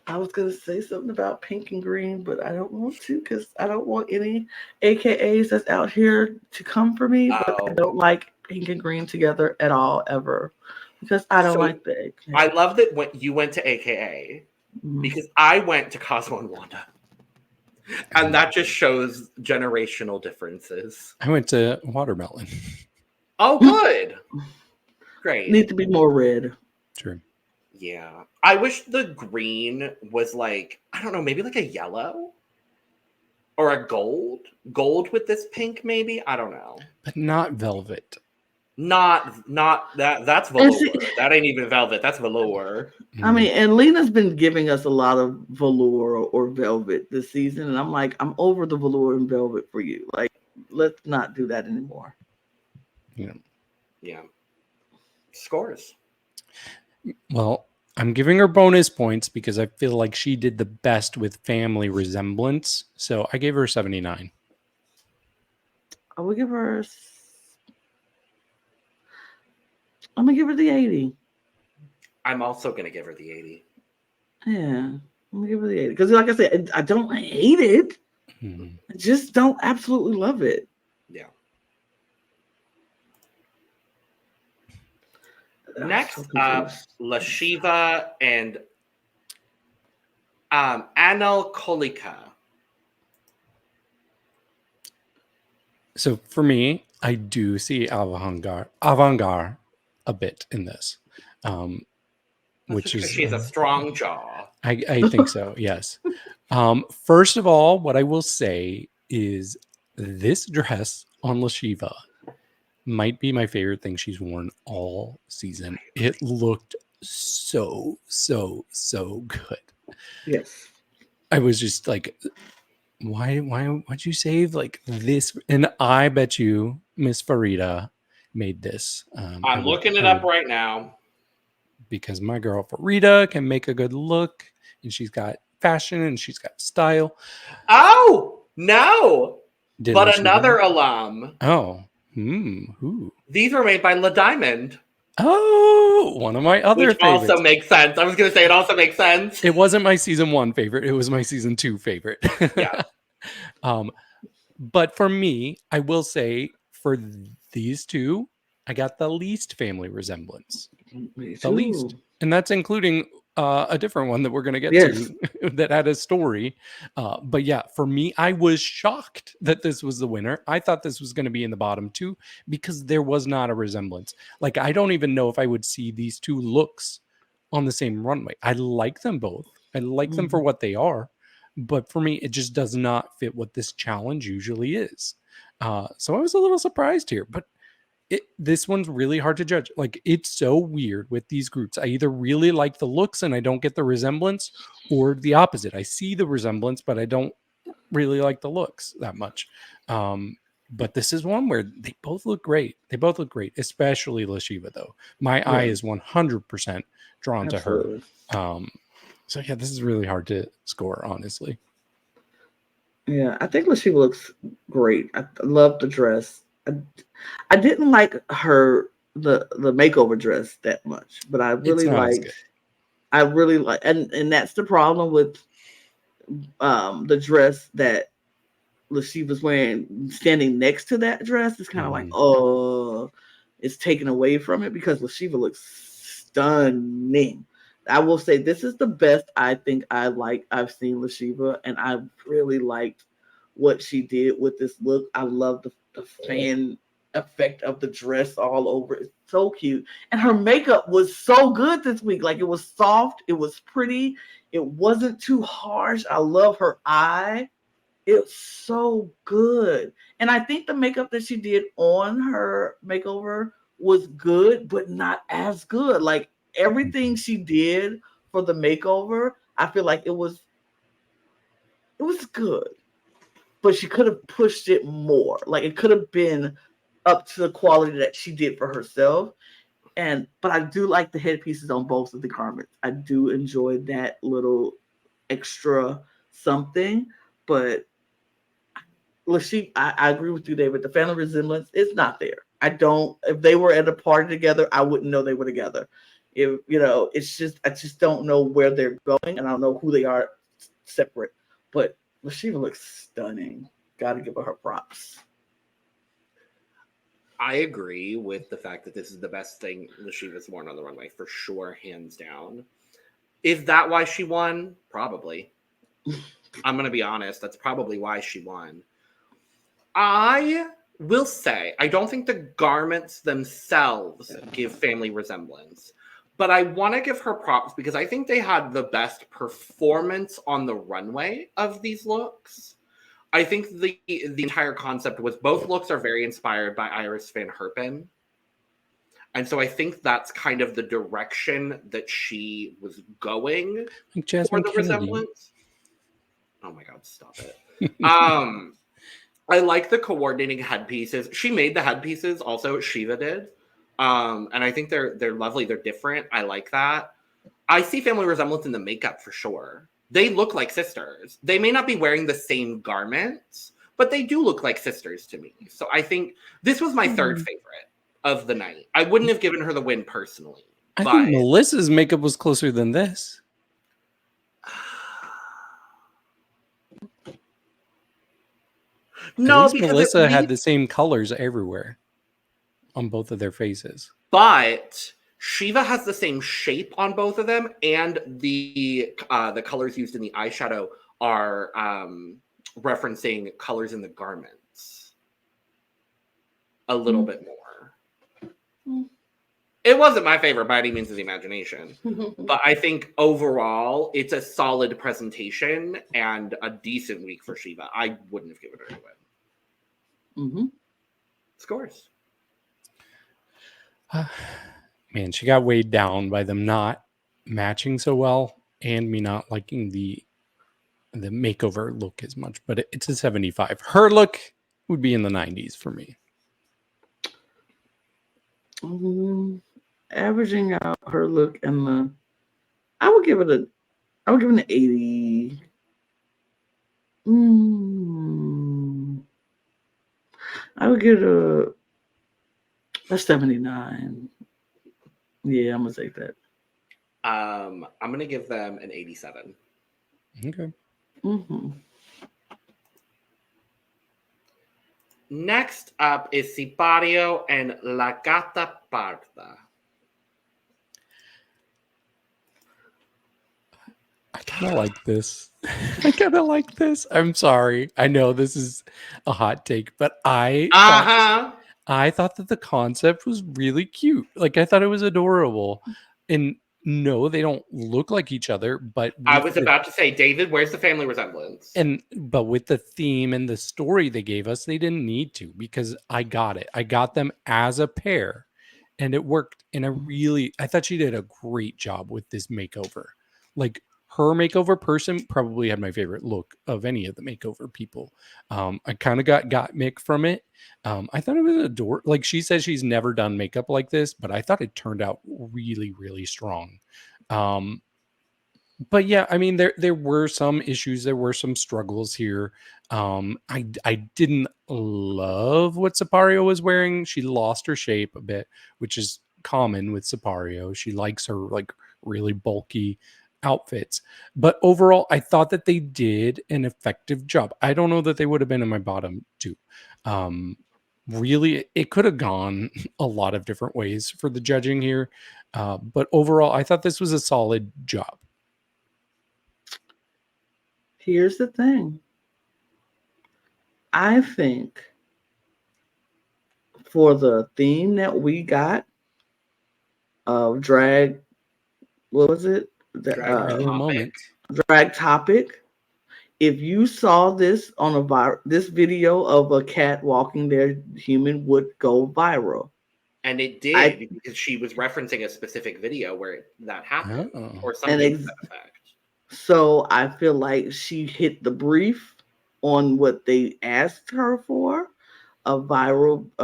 I was going to say something about pink and green, but I don't want to, because I don't want any AKAs that's out here to come for me. But I don't like pink and green together at all, ever, because I don't like the AKA. I love that when you went to AKA, because I went to Cosmo and Wanda. And that just shows generational differences. I went to Watermelon. Oh, good. Great. Need to be more red. True. Yeah. I wish the green was like, I don't know, maybe like a yellow or a gold. Gold with this pink, maybe? I don't know. But not velvet. Not that. That's velour. That ain't even velvet. That's velour. I mean, and Lina's been giving us a lot of velour or velvet this season, and I'm like, I'm over the velour and velvet for you. Like, let's not do that anymore. Yeah. Scores. Well, I'm giving her bonus points because I feel like she did the best with family resemblance. So I gave her 79. I will give her. I'm gonna give her the 80. I'm also gonna give her the 80. Yeah, I'm gonna give her the 80 because, like I said, I don't hate it. I just don't absolutely love it. Yeah. Next up, Sheeva and Analkolika. So for me, I do see avant-garde a bit in this, which is she has a strong jaw. I think so. Yes. First of all, what I will say is this dress on Sheeva might be my favorite thing she's worn all season. It looked so good. Yes. I was just like, why'd you save like this? And I bet you Miss Farida made this. I'm looking it up right now. Because my girl Farida can make a good look, and she's got fashion and she's got style. Oh, no. But another alum. Oh. Who? These were made by La Diamond. Oh, one of my other favorites. Also makes sense. I was going to say it also makes sense. It wasn't my season 1 favorite. It was my season 2 favorite. Yeah. But for me, I will say for these two, I got the least family resemblance. The least. And that's including a different one that we're going to get to that had a story. But yeah, for me, I was shocked that this was the winner. I thought this was going to be in the bottom 2 because there was not a resemblance. Like, I don't even know if I would see these two looks on the same runway. I like them both. I like them for what they are. But for me, it just does not fit what this challenge usually is. So I was a little surprised here. But this one's really hard to judge. Like, it's so weird with these groups. I either really like the looks and I don't get the resemblance, or the opposite. I see the resemblance, but I don't really like the looks that much. But this is one where they both look great. They both look great, especially Sheeva, though. My eye is 100% drawn to her. So yeah, this is really hard to score, honestly. Yeah, I think Sheeva looks great. I love the dress. I didn't like the makeover dress that much, but I really liked. And that's the problem with the dress that Sheeva's wearing. Standing next to that dress is kind of like, oh, it's taken away from it because Sheeva looks stunning. I will say this is the best I think I've seen Sheeva, and I really liked what she did with this look. I love the fan effect of the dress all over. It's so cute. And her makeup was so good this week. Like, it was soft, it was pretty, it wasn't too harsh. I love her eye. It's so good. And I think the makeup that she did on her makeover was good, but not as good. Like, everything she did for the makeover, I feel like it was good. But she could have pushed it more. Like, it could have been up to the quality that she did for herself. But I do like the headpieces on both of the garments. I do enjoy that little extra something. But I agree with you, David. The family resemblance is not there. If they were at a party together, I wouldn't know they were together. It's just, I just don't know where they're going, and I don't know who they are separate. But Sheeva looks stunning. Got to give her props. I agree with the fact that this is the best thing Sheeva's worn on the runway, for sure, hands down. Is that why she won? Probably. I'm going to be honest. That's probably why she won. I will say, I don't think the garments themselves give family resemblance, But I want to give her props because I think they had the best performance on the runway of these looks. I think the entire concept was both looks are very inspired by Iris Van Herpen. And so I think that's kind of the direction that she was going like Jasmine for the Kennedy. resemblance. Oh my God, stop it. I like the coordinating headpieces. She made the headpieces also, Sheeva did. And I think they're lovely. They're different. I like that. I see family resemblance in the makeup for sure. They look like sisters. They may not be wearing the same garments, but they do look like sisters to me. So I think this was my third favorite of the night. I wouldn't have given her the win personally. I think Melissa's makeup was closer than this. No, because Melissa had the same colors everywhere on both of their faces. But Sheeva has the same shape on both of them, and the colors used in the eyeshadow are referencing colors in the garments a little bit more. It wasn't my favorite by any means of the imagination, but I think overall it's a solid presentation and a decent week for Sheeva. I wouldn't have given her a win. Scores. Man, she got weighed down by them not matching so well and me not liking the makeover look as much, but it's a 75. Her look would be in the 90s for me. Averaging out her look and I would give it an 80. I would give it a 79. Yeah, I'm gonna take that. I'm gonna give them an 87. Okay. Next up is Sypario and La Gata Parda. I kind of like this. I'm sorry. I know this is a hot take, but I thought that the concept was really cute. Like, I thought it was adorable. And no, they don't look like each other, but I was about to say, David, where's the family resemblance? But with the theme and the story they gave us, they didn't need to, because I got it. I got them as a pair, and it worked. And I thought she did a great job with this makeover. Like, her makeover person probably had my favorite look of any of the makeover people. I kind of got Mick from it. I thought it was adorable. Like, she says she's never done makeup like this, but I thought it turned out really, really strong. But yeah, I mean, there were some issues. There were some struggles here. I didn't love what Sypario was wearing. She lost her shape a bit, which is common with Sypario. She likes her like really bulky outfits. But overall, I thought that they did an effective job. I don't know that they would have been in my bottom two. Really, it could have gone a lot of different ways for the judging here. But overall, I thought this was a solid job. Here's the thing. I think for the theme that we got of drag, what was it? Drag topic. If you saw this on this video of a cat walking their human would go viral. And it did, because she was referencing a specific video where that happened, or something to that effect. So I feel like she hit the brief on what they asked her for, a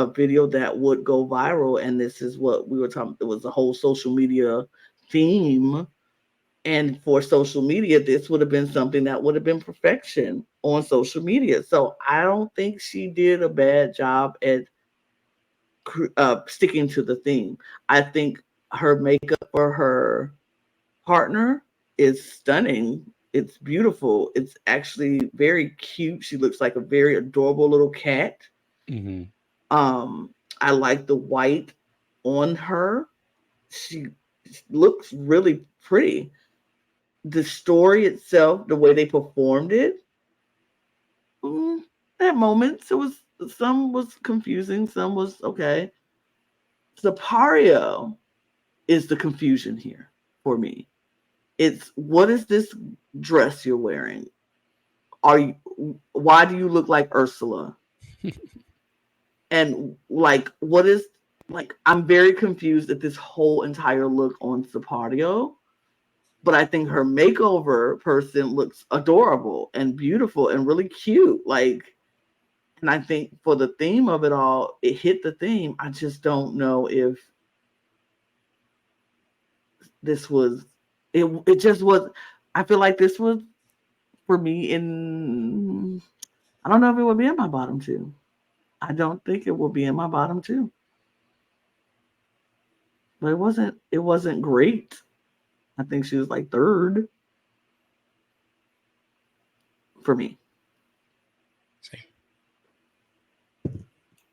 video that would go viral. And this is what we were talking. It was a whole social media theme. And for social media, this would have been something that would have been perfection on social media. So I don't think she did a bad job at sticking to the theme. I think her makeup for her partner is stunning. It's beautiful. It's actually very cute. She looks like a very adorable little cat. I like the white on her. She looks really pretty. The story itself, the way they performed it, at moments some was confusing, some was okay. Sypario, is the confusion here for me. It's, what is this dress you're wearing? Why do you look like Ursula? And like, what is, like, I'm very confused at this whole entire look on Sypario. But I think her makeover person looks adorable and beautiful and really cute. Like, and I think for the theme of it all, it hit the theme. I just don't know if this was, it just was, I feel like this was, for me, I don't know if it would be in my bottom two. I don't think it will be in my bottom two. But it wasn't great. I think she was like third for me. Same.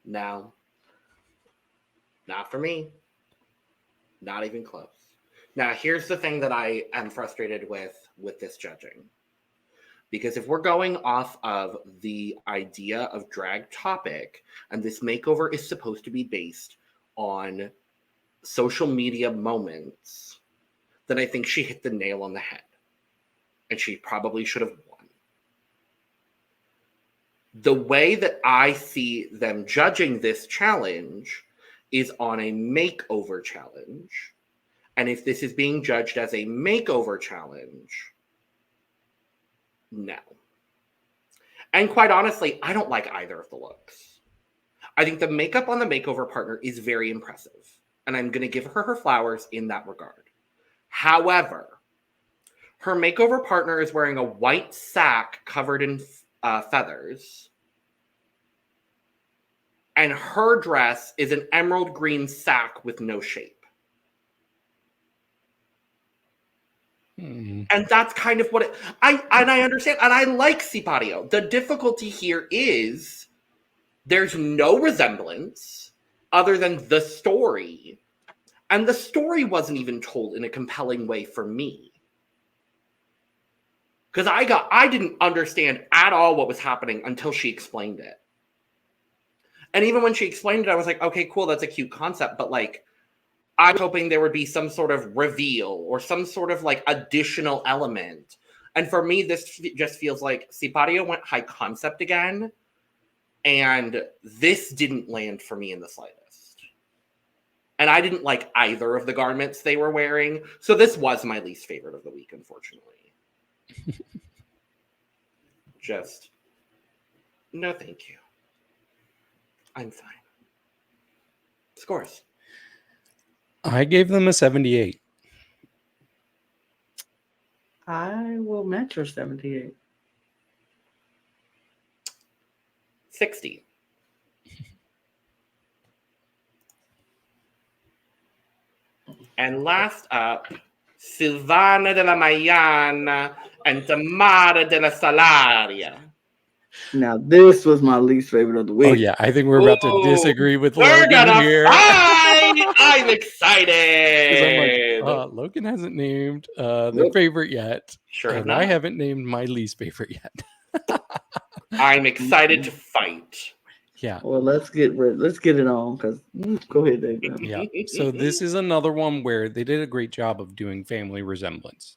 No. Not for me. Not even close. Now, here's the thing that I am frustrated with this judging. Because if we're going off of the idea of drag topic, and this makeover is supposed to be based on social media moments, then I think she hit the nail on the head. And she probably should have won. The way that I see them judging this challenge is on a makeover challenge. And if this is being judged as a makeover challenge, no. And quite honestly, I don't like either of the looks. I think the makeup on the makeover partner is very impressive. And I'm going to give her flowers in that regard. However, her makeover partner is wearing a white sack covered in feathers. And her dress is an emerald green sack with no shape. And that's kind of what I understand. And I like Sypario. The difficulty here is there's no resemblance other than the story. And the story wasn't even told in a compelling way for me. Because I didn't understand at all what was happening until she explained it. And even when she explained it, I was like, okay, cool, that's a cute concept. But like, I'm hoping there would be some sort of reveal or some sort of like additional element. And for me, this just feels like Sypario went high concept again. And this didn't land for me in the slightest. And I didn't like either of the garments they were wearing. So this was my least favorite of the week, unfortunately. Just, no thank you. I'm fine. Scores. I gave them a 78. I will match your 78. 60. And last up, Silvana della Magliana and Tamara della Salaria. Now, this was my least favorite of the week. Oh, yeah. I think we're about to disagree with Logan here. I'm excited. I'm like, Logan hasn't named their favorite yet. Sure. And I haven't named my least favorite yet. I'm excited to fight. Yeah. Well, let's get it on, because go ahead, David. Yeah. So this is another one where they did a great job of doing family resemblance.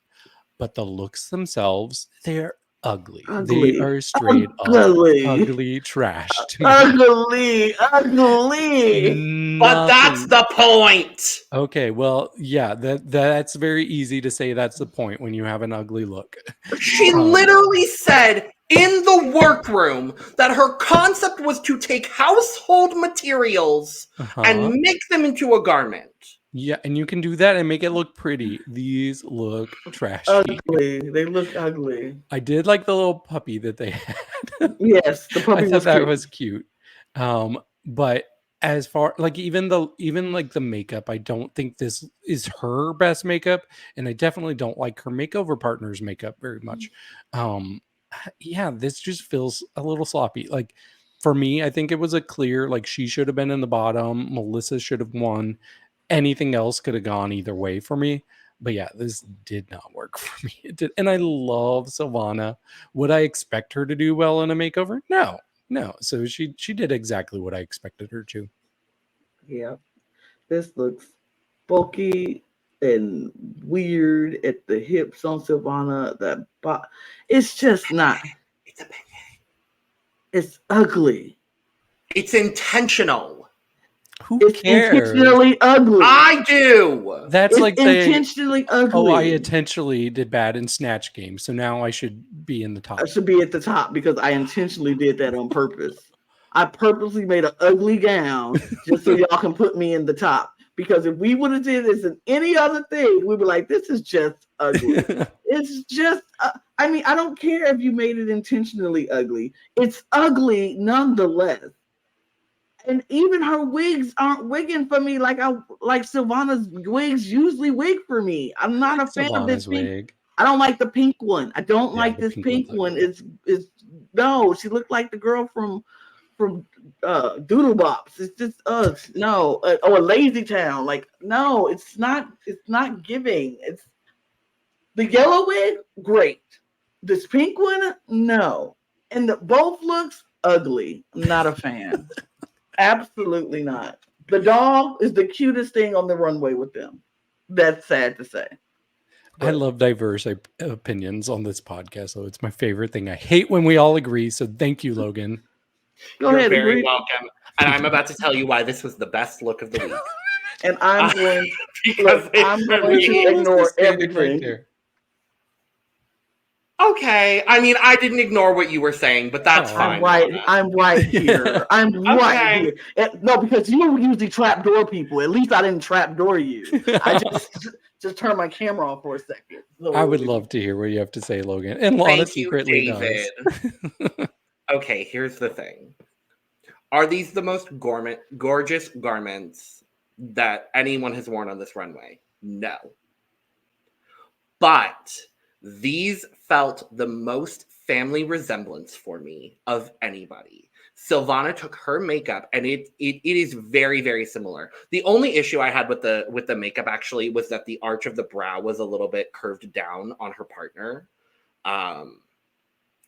But the looks themselves, they're ugly. They are straight up ugly trash. Ugly. But that's the point. Okay, well, yeah, that's very easy to say that's the point when you have an ugly look. She literally said in the workroom that her concept was to take household materials and make them into a garment. Yeah, and you can do that and make it look pretty. These look trashy. Ugly. They look ugly. I did like the little puppy that they had. Yes, the puppy was cute. But as far like even like the makeup, I don't think this is her best makeup, and I definitely don't like her makeover partner's makeup very much. Yeah, this just feels a little sloppy. Like for me, I think it was a clear like she should have been in the bottom. Melissa should have won. Anything else could have gone either way for me. But yeah, this did not work for me. It did. And I love Silvana. Would I expect her to do well in a makeover? No. So she did exactly what I expected her to. Yeah. This looks bulky and weird at the hips on Silvana. It's just not. It's a beignet. It's ugly. It's intentional. Who It's cares? intentionally ugly. I do. That's it's like intentionally ugly. Oh, I intentionally did bad in Snatch Game, so now I should be in the top. I should be at the top because I intentionally did that on purpose. I purposely made an ugly gown just so y'all can put me in the top. Because if we would have did this in any other thing, we'd be like, this is just ugly. It's just, I mean, I don't care if you made it intentionally ugly. It's ugly nonetheless. And even her wigs aren't wigging for me like Silvana's wigs usually wig for me. I'm not a fan of this pink wig. I don't like the pink one. I don't like this pink one. It's no, she looked like the girl from Doodle Bops. It's just no, or Lazy Town. Like, no, it's not giving. It's the yellow wig, great. This pink one, no. And both looks ugly. I'm not a fan. Absolutely not. The dog is the cutest thing on the runway with them. That's sad to say. But I love diverse opinions on this podcast, so it's my favorite thing. I hate when we all agree, so thank you, Logan. You're very welcome. And I'm about to tell you why this was the best look of the week. And I'm going to ignore everything. Right there. Okay. I mean, I didn't ignore what you were saying, but that's fine. I'm right here. I'm right here. No, because you usually trapdoor people. At least I didn't trapdoor you. I just turn my camera off for a second. So I would love to hear what you have to say, Logan. And Lana secretly does. Okay, here's the thing. Are these the most gorgeous garments that anyone has worn on this runway? No. But these felt the most family resemblance for me of anybody. Silvana took her makeup, and it is very, very similar. The only issue I had with the makeup actually was that the arch of the brow was a little bit curved down on her partner.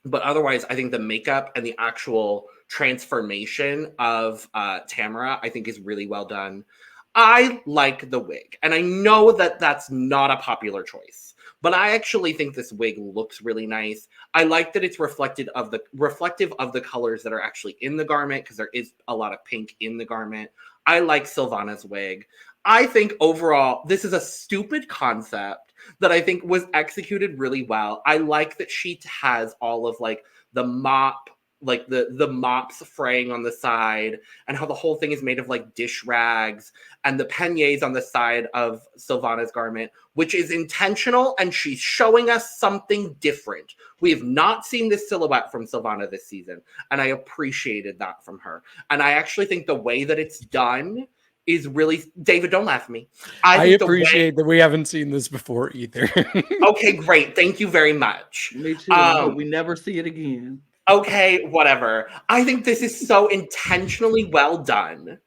But otherwise, I think the makeup and the actual transformation of Tamara, I think, is really well done. I like the wig, and I know that that's not a popular choice, but I actually think this wig looks really nice. I like that it's reflective of the colors that are actually in the garment, because there is a lot of pink in the garment. I like Silvana's wig. I think overall, this is a stupid concept that I think was executed really well. I like that she has all of like the mop, like the mops fraying on the side, and how the whole thing is made of like dish rags, and the peignets on the side of Silvana's garment, which is intentional, and she's showing us something different. We have not seen this silhouette from Silvana this season, and I appreciated that from her. And I actually think the way that it's done is really, David, don't laugh at me. I appreciate that we haven't seen this before either. Okay, great. Thank you very much. Me too. I hope we never see it again. Okay, whatever. I think this is so intentionally well done.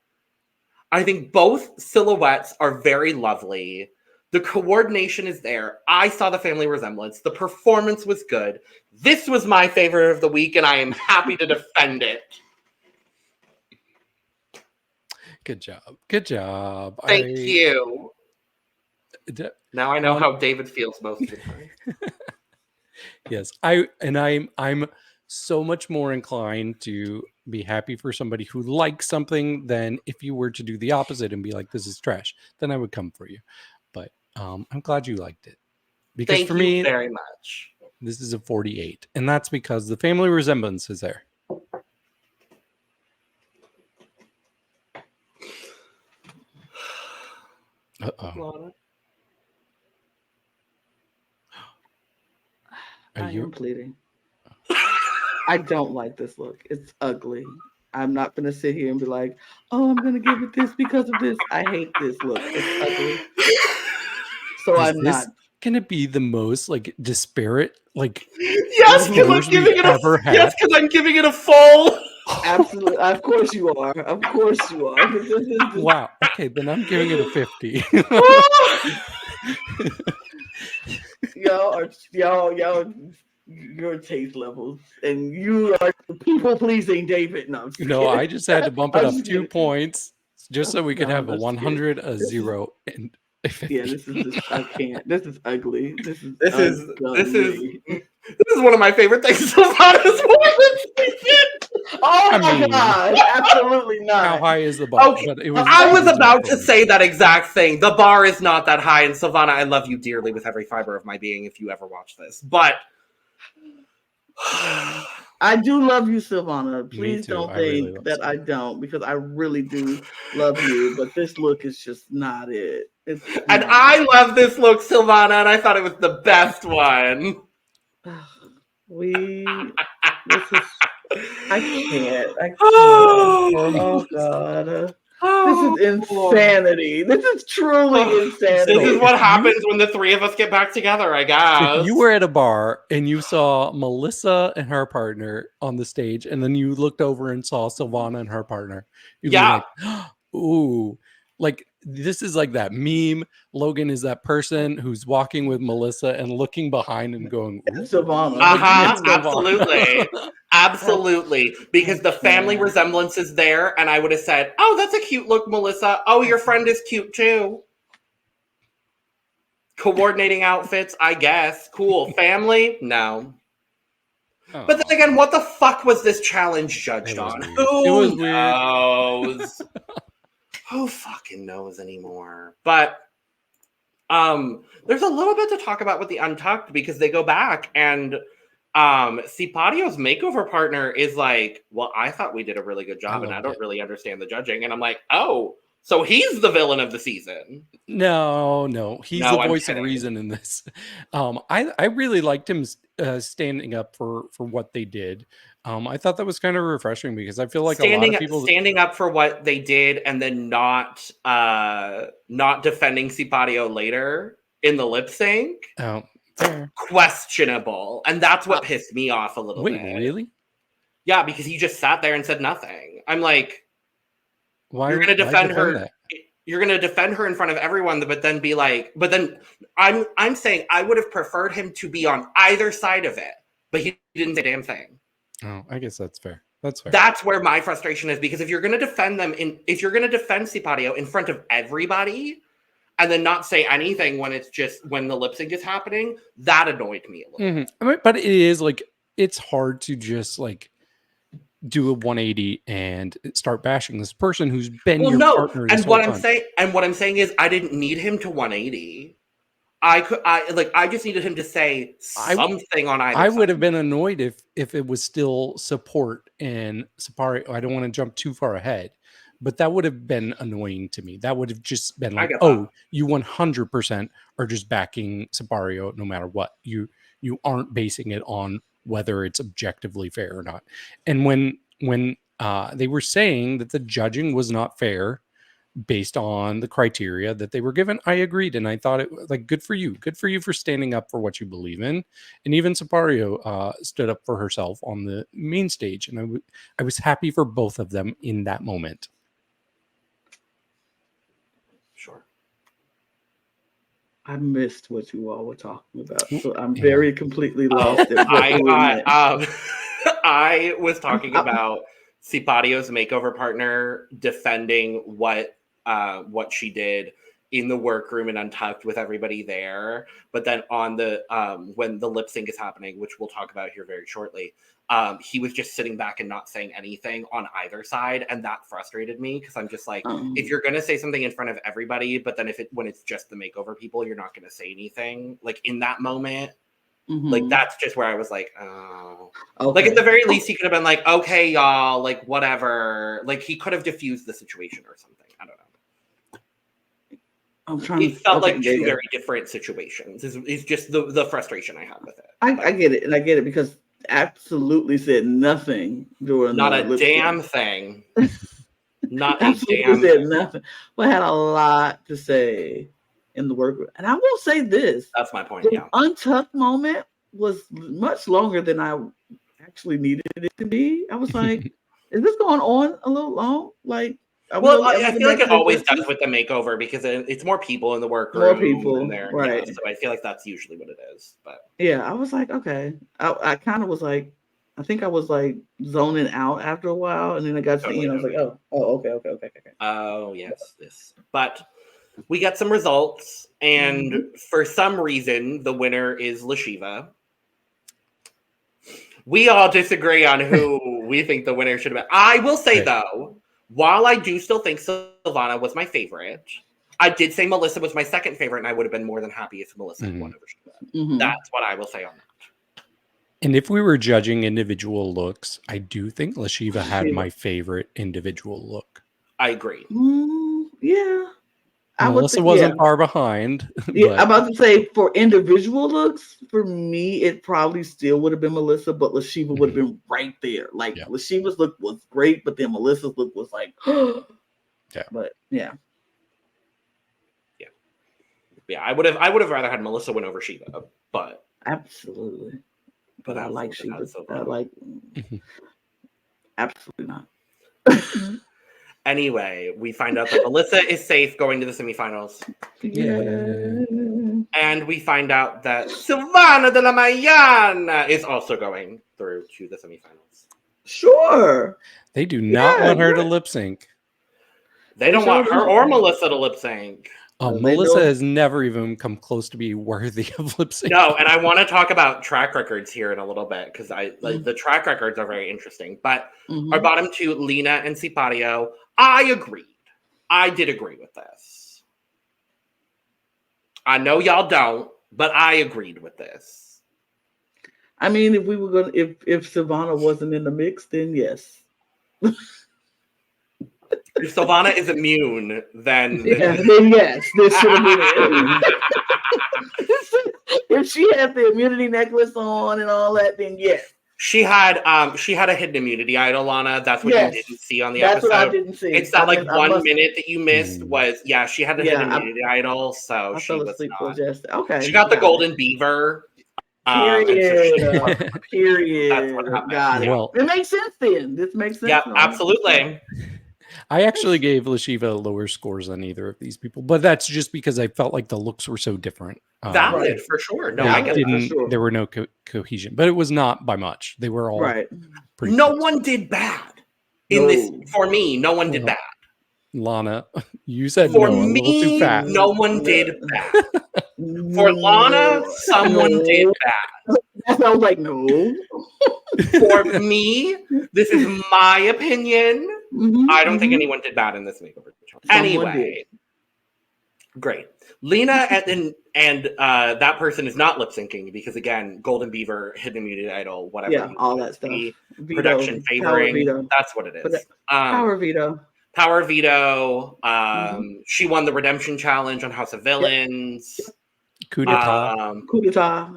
I think both silhouettes are very lovely. The coordination is there. I saw the family resemblance. The performance was good. This was my favorite of the week, and I am happy to defend it. Good job. Good job. Thank you. Now I know how David feels most of the time. Yes, I'm so much more inclined to be happy for somebody who likes something than if you were to do the opposite and be like, this is trash. Then I would come for you. But I'm glad you liked it. Because Thank for me, you very much. This is a 48. And that's because the family resemblance is there. Uh-oh. I am pleading. I don't like this look. It's ugly. I'm not going to sit here and be like, oh, I'm going to give it this because of this. I hate this look. It's ugly. So I'm not. Can it be the most like disparate, like yes, because I'm giving it a full. Absolutely. Of course you are. Of course you are. Wow. Okay, then I'm giving it a 50. Y'all, your taste levels, and you are people pleasing, David. No, I just had to bump it up 2 points just so we could have a 100, a 0, and Yeah, this is I can't. This is ugly. This is one of my favorite things about this Oh my god! Absolutely not. How high is the bar? Okay, I was about to say that exact thing. The bar is not that high, and Silvana, I love you dearly with every fiber of my being. If you ever watch this, but I do love you, Silvana. Please don't think that I don't, because I really do love you. But this look is just not it. And I love this look, Silvana, and I thought it was the best one. I can't. Oh god. This is insanity. This is truly insanity. This is what happens when the three of us get back together, I guess. If you were at a bar and you saw Melissa and her partner on the stage, and then you looked over and saw Silvana and her partner, you'd be like, ooh. Like, this is like that meme. Logan is that person who's walking with Melissa and looking behind and going, Silvana. Absolutely. Absolutely. Because the family resemblance is there, and I would have said, oh, that's a cute look, Melissa. Oh, your friend is cute too. Coordinating outfits, I guess. Cool. Family? No. Oh. But then again, what the fuck was this challenge judged on? Who knows? Who fucking knows anymore? But there's a little bit to talk about with the Untucked, because they go back and Sypario's makeover partner is like, well, I thought we did a really good job, and I don't really understand the judging. And I'm like, oh, so he's the villain of the season. No, he's the voice of reason in this. I really liked him standing up for what they did. I thought that was kind of refreshing, because I feel like a lot of people standing up for what they did and then not defending Sypario later in the lip sync. Oh, fair. Questionable, and that's what pissed me off a little bit. Wait, really? Yeah, because he just sat there and said nothing. I'm like, why you're going to defend her? You're going to defend her in front of everyone, but then be like, but then I'm saying I would have preferred him to be on either side of it, but he didn't say a damn thing. Oh, I guess that's fair. That's fair. That's where my frustration is, because if you're going to defend Sypario in front of everybody and then not say anything when the lip sync is happening, that annoyed me a little bit. I mean, but it is like, it's hard to just like do a 180 and start bashing this person who's been your partner. And what I'm saying is, I didn't need him to 180. I just needed him to say something on either side. I would have been annoyed if it was still support and Sypario. I don't want to jump too far ahead, but that would have been annoying to me. That would have just been like, oh, you 100% are just backing Sypario no matter what. You aren't basing it on whether it's objectively fair or not. And when they were saying that the judging was not fair based on the criteria that they were given, I agreed, and I thought it was like, good for you for standing up for what you believe in. And even Sypario stood up for herself on the main stage, and I was happy for both of them in that moment. Sure. I missed what you all were talking about, so I'm very completely lost. I was talking about Sypario's makeover partner defending what she did in the workroom and Untucked with everybody there, but then on the when the lip sync is happening, which we'll talk about here very shortly, he was just sitting back and not saying anything on either side, and that frustrated me, because I'm just like, if you're gonna say something in front of everybody, but then when it's just the makeover people, you're not gonna say anything like in that moment. Like, that's just where I was like, oh, okay. Like, at the very least, he could have been like, okay, y'all, like, whatever. Like, he could have diffused the situation or something. I don't know. It felt like two very different situations. It's just the frustration I have with it. I get it, and I get it, because absolutely said nothing during not a damn thing. Not a damn said nothing. But had a lot to say in the workroom. And I will say this. That's my point. The Untucked moment was much longer than I actually needed it to be. I was like, is this going on a little long? Like, I feel like it always does with the makeover, because it's more people in the workroom. More people in there, right? Yeah, so I feel like that's usually what it is. But yeah, I was like, okay. I kind of was like, I think I was like zoning out after a while, and then I got to I was like, oh, okay. Oh yes. But we get some results, and for some reason, the winner is Sheeva. We all disagree on who we think the winner should have been. I will say, though, while I do still think Silvana was my favorite, I did say Melissa was my second favorite, and I would have been more than happy if Melissa had won over Sheeva. That's what I will say on that. And if we were judging individual looks, I do think Sheeva had my favorite individual look. I agree. Yeah. Melissa wasn't far behind. Yeah, I'm about to say for individual looks, for me, it probably still would have been Melissa, but Sheeva would have been right there. Like Sheeva's look was great, but then Melissa's look was like, yeah. But yeah. Yeah, I would have rather had Melissa win over Sheeva, but absolutely. But I like Sheeva. I like absolutely not. Anyway, we find out that Melissa is safe going to the semifinals. Yeah. And we find out that Silvana della Magliana is also going through to the semifinals. Sure. They do not want her to lip sync. They don't want her or Melissa to lip sync. Melissa has never even come close to be worthy of lip sync. No, and I want to talk about track records here in a little bit because the track records are very interesting. But our bottom two, Lina and Sypario, I agreed. I did agree with this. I know y'all don't, but I agreed with this. I mean, if we were gonna, if Silvana wasn't in the mix, then yes. If Silvana is immune, then yes, this should have been it. If she had the immunity necklace on and all that, then yes. She had a hidden immunity idol, Lana. That's what you didn't see on the episode. That's what I didn't see. It's that 1 minute that you missed was she had a hidden immunity idol, so I she fell was asleep not. Okay. She got the golden beaver. Period. Period. That's what happened. Got it. Well, it makes sense then. This makes sense. Yeah, absolutely. I actually gave Sheeva lower scores than either of these people, but that's just because I felt like the looks were so different. Valid for sure. No, I get it. Sure. There were no cohesion, but it was not by much. They were all pretty No one did bad in this. For me, no one did bad. Lana, you said for no, me, a little too fast. No one did bad. For Lana, someone did bad. I was like, no. For me, this is my opinion. I don't think anyone did bad in this makeover. Anyway, great. Lina and that person is not lip syncing because again, Golden Beaver, Hidden Immunity Idol, whatever. Yeah, all that stuff. Production favoring. That's what it is. Power veto. Power veto. She won the Redemption Challenge on House of Villains. Coup d'etat. Coup d'etat.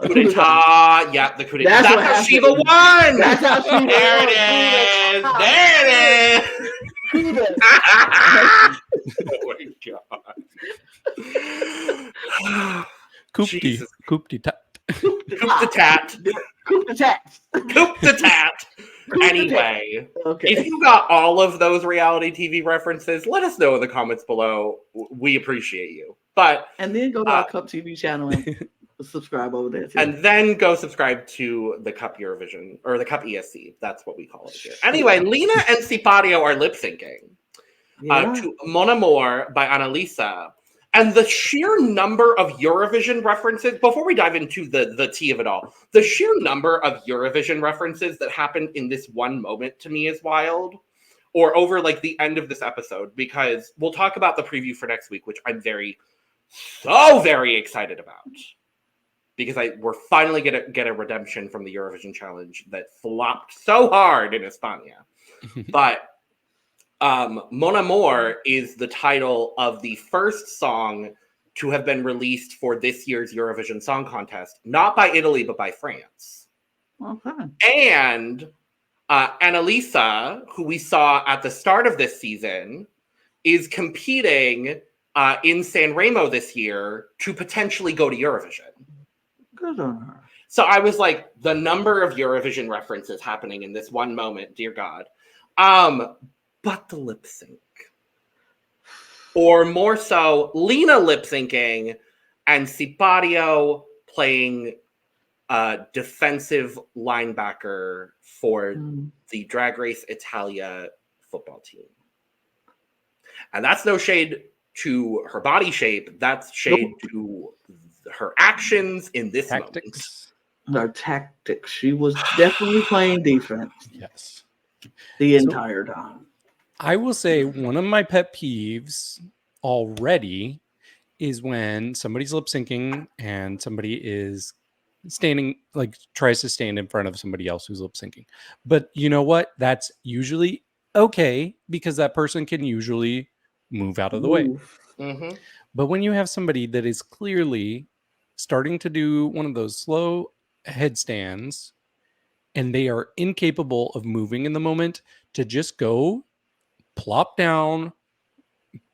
Yeah, the coup d'etat. That's how Sheeva won. That's how Sheeva won. There it is. There it is. Coup d'etat. Oh my god. Coup d'etat. Coup d'etat. Coup d'etat. Coup d'etat. Anyway, if you got all of those reality TV references, let us know in the comments below. We appreciate you. And then go to our Cup TV channel and subscribe over there too. And then go subscribe to the Cup Eurovision or the Cup ESC. That's what we call it here. Anyway, Lina and Sypario are lip syncing to Mon Amour by Annalisa. And the sheer number of Eurovision references, before we dive into the tea of it all, the sheer number of Eurovision references that happened in this one moment to me is wild. Or over the end of this episode, because we'll talk about the preview for next week, which I'm so very excited about. Because we're finally gonna get a redemption from the Eurovision challenge that flopped so hard in España. But Mon Amour is the title of the first song to have been released for this year's Eurovision Song Contest, not by Italy, but by France. Okay. And Annalisa, who we saw at the start of this season, is competing in San Remo this year to potentially go to Eurovision. Good on her. So I was like, the number of Eurovision references happening in this one moment, dear God. But the lip sync. Or more so, Lina lip syncing and Sypario playing defensive linebacker for the Drag Race Italia football team. And that's no shade to her body shape. That's shade to her actions in this tactics. Moment. Her tactics. She was definitely playing defense. Yes. The entire time. I will say one of my pet peeves already is when somebody's lip syncing and somebody is standing, like tries to stand in front of somebody else who's lip syncing. But you know what? That's usually okay because that person can usually move out of the way. Mm-hmm. But when you have somebody that is clearly starting to do one of those slow headstands and they are incapable of moving in the moment, to just go plop down,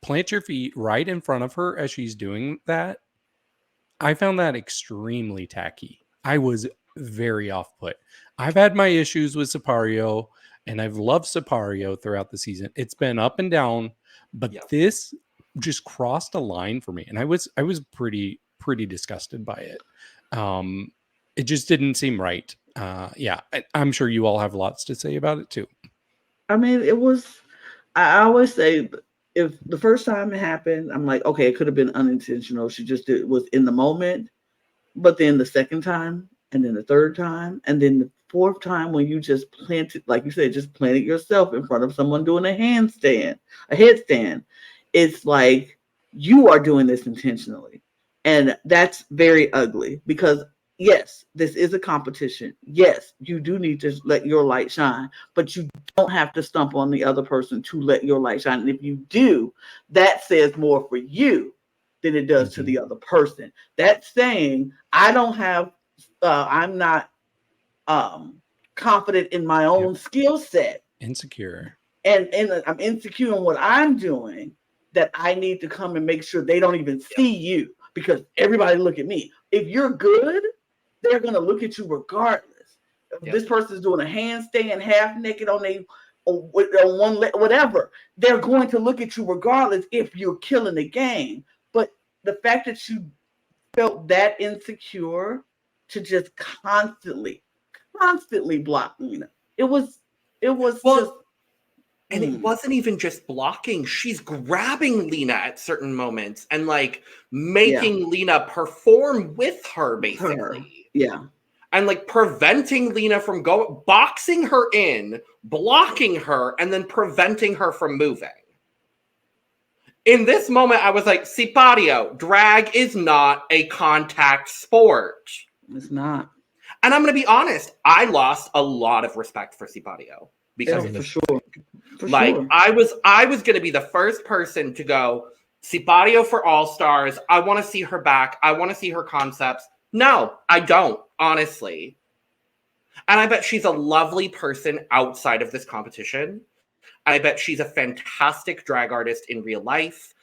plant your feet right in front of her as she's doing that, I found that extremely tacky. I was very off put. I've had my issues with Sypario, and I've loved Sypario throughout the season. It's been up and down, but this just crossed a line for me, and I was pretty disgusted by it. It just didn't seem right. I'm sure you all have lots to say about it too. I mean, it was. I always say, if the first time it happened, I'm like, okay, it could have been unintentional. She just was in the moment. But then the second time, and then the third time, and then the fourth time, when you just planted, like you said, just planted yourself in front of someone doing a headstand, it's like you are doing this intentionally. And that's very ugly because, yes, this is a competition. Yes, you do need to let your light shine, but you don't have to stump on the other person to let your light shine. And if you do, that says more for you than it does to the other person. That's saying I'm not confident in my own skill set. Insecure. And I'm insecure in what I'm doing, that I need to come and make sure they don't even see you, because everybody look at me. If you're good, they're going to look at you regardless. If this person's doing a handstand half naked on one leg, whatever, they're going to look at you regardless if you're killing the game. But the fact that you felt that insecure to just constantly block Lina, it was just. And it wasn't even just blocking. She's grabbing Lina at certain moments and like making Lina perform with her, basically. Yeah. And like preventing Lina from boxing her in, blocking her, and then preventing her from moving. In this moment, I was like, Sypario, drag is not a contact sport. It's not. And I'm going to be honest, I lost a lot of respect for Sypario. Because for sure. I was going to be the first person to go, Sypario for All Stars. I want to see her back. I want to see her concepts. No, I don't, honestly. And I bet she's a lovely person outside of this competition. I bet she's a fantastic drag artist in real life.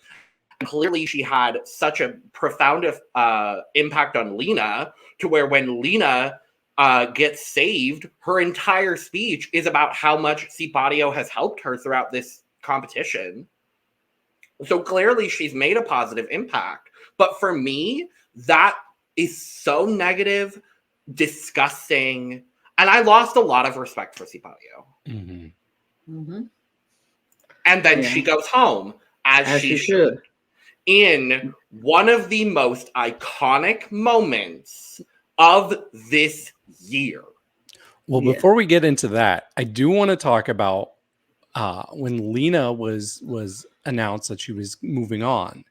And clearly she had such a profound impact on Lina, to where when Lina gets saved, her entire speech is about how much Sypario has helped her throughout this competition. So clearly she's made a positive impact. But for me, that is so negative, disgusting, and I lost a lot of respect for Sypario. And then she goes home, as she should, in one of the most iconic moments of this year. Well, before we get into that, I do want to talk about when Lina was announced that she was moving on.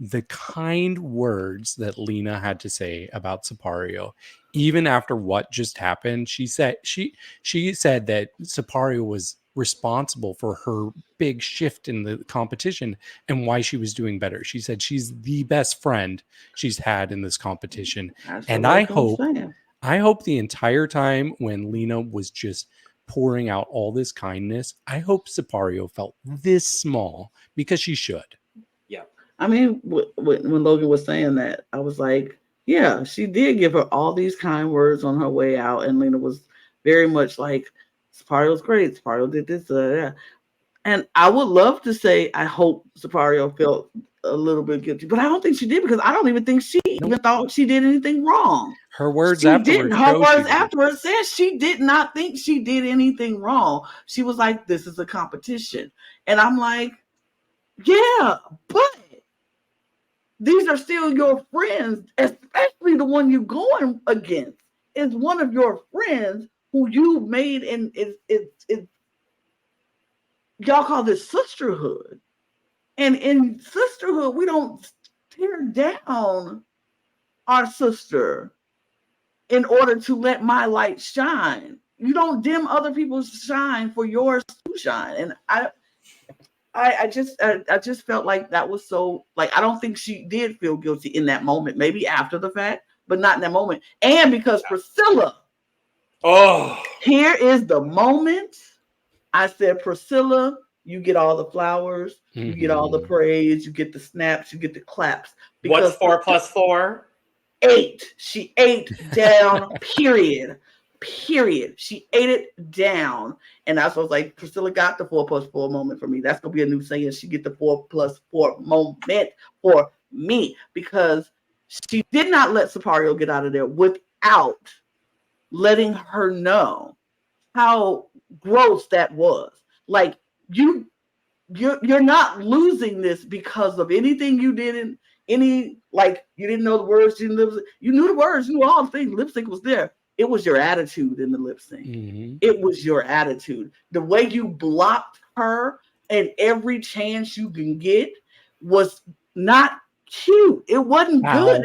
The kind words that Lina had to say about Sypario, even after what just happened. She said that Sypario was responsible for her big shift in the competition and why she was doing better. She said she's the best friend she's had in this competition. And I hope the entire time when Lina was just pouring out all this kindness, I hope Sypario felt this small, because she should. Yeah. I mean, when Logan was saying that, I was like, yeah, she did give her all these kind words on her way out. And Lina was very much like, Sypario's great. Sypario did this. And I would love to say, I hope Sypario felt a little bit guilty, but I don't think she did, because I don't even think she even thought she did anything wrong. Her words afterwards said she did not think she did anything wrong. She was like, this is a competition. And I'm like, yeah, but these are still your friends, especially the one you're going against is one of your friends who you made, and it's y'all call this sisterhood. And in sisterhood, we don't tear down our sister in order to let my light shine. You don't dim other people's shine for yours to shine. And I just felt like that was so, like, I don't think she did feel guilty in that moment, maybe after the fact, but not in that moment. And because Priscilla, here is the moment I said, Priscilla, you get all the flowers, you get all the praise, you get the snaps, you get the claps. What's 4 plus 4? 8. She ate down, period. She ate it down. And that's what I was like, Priscilla got the 4 plus 4 moment for me. That's going to be a new saying. She get the 4 plus 4 moment for me, because she did not let Sypario get out of there without letting her know how gross that was. Like, you're not losing this because of anything you didn't, like, you didn't know the words, you knew the words, you knew all the things. Lip sync was there. It was your attitude in the lip sync. It was your attitude. The way you blocked her and every chance you can get was not cute. It wasn't good.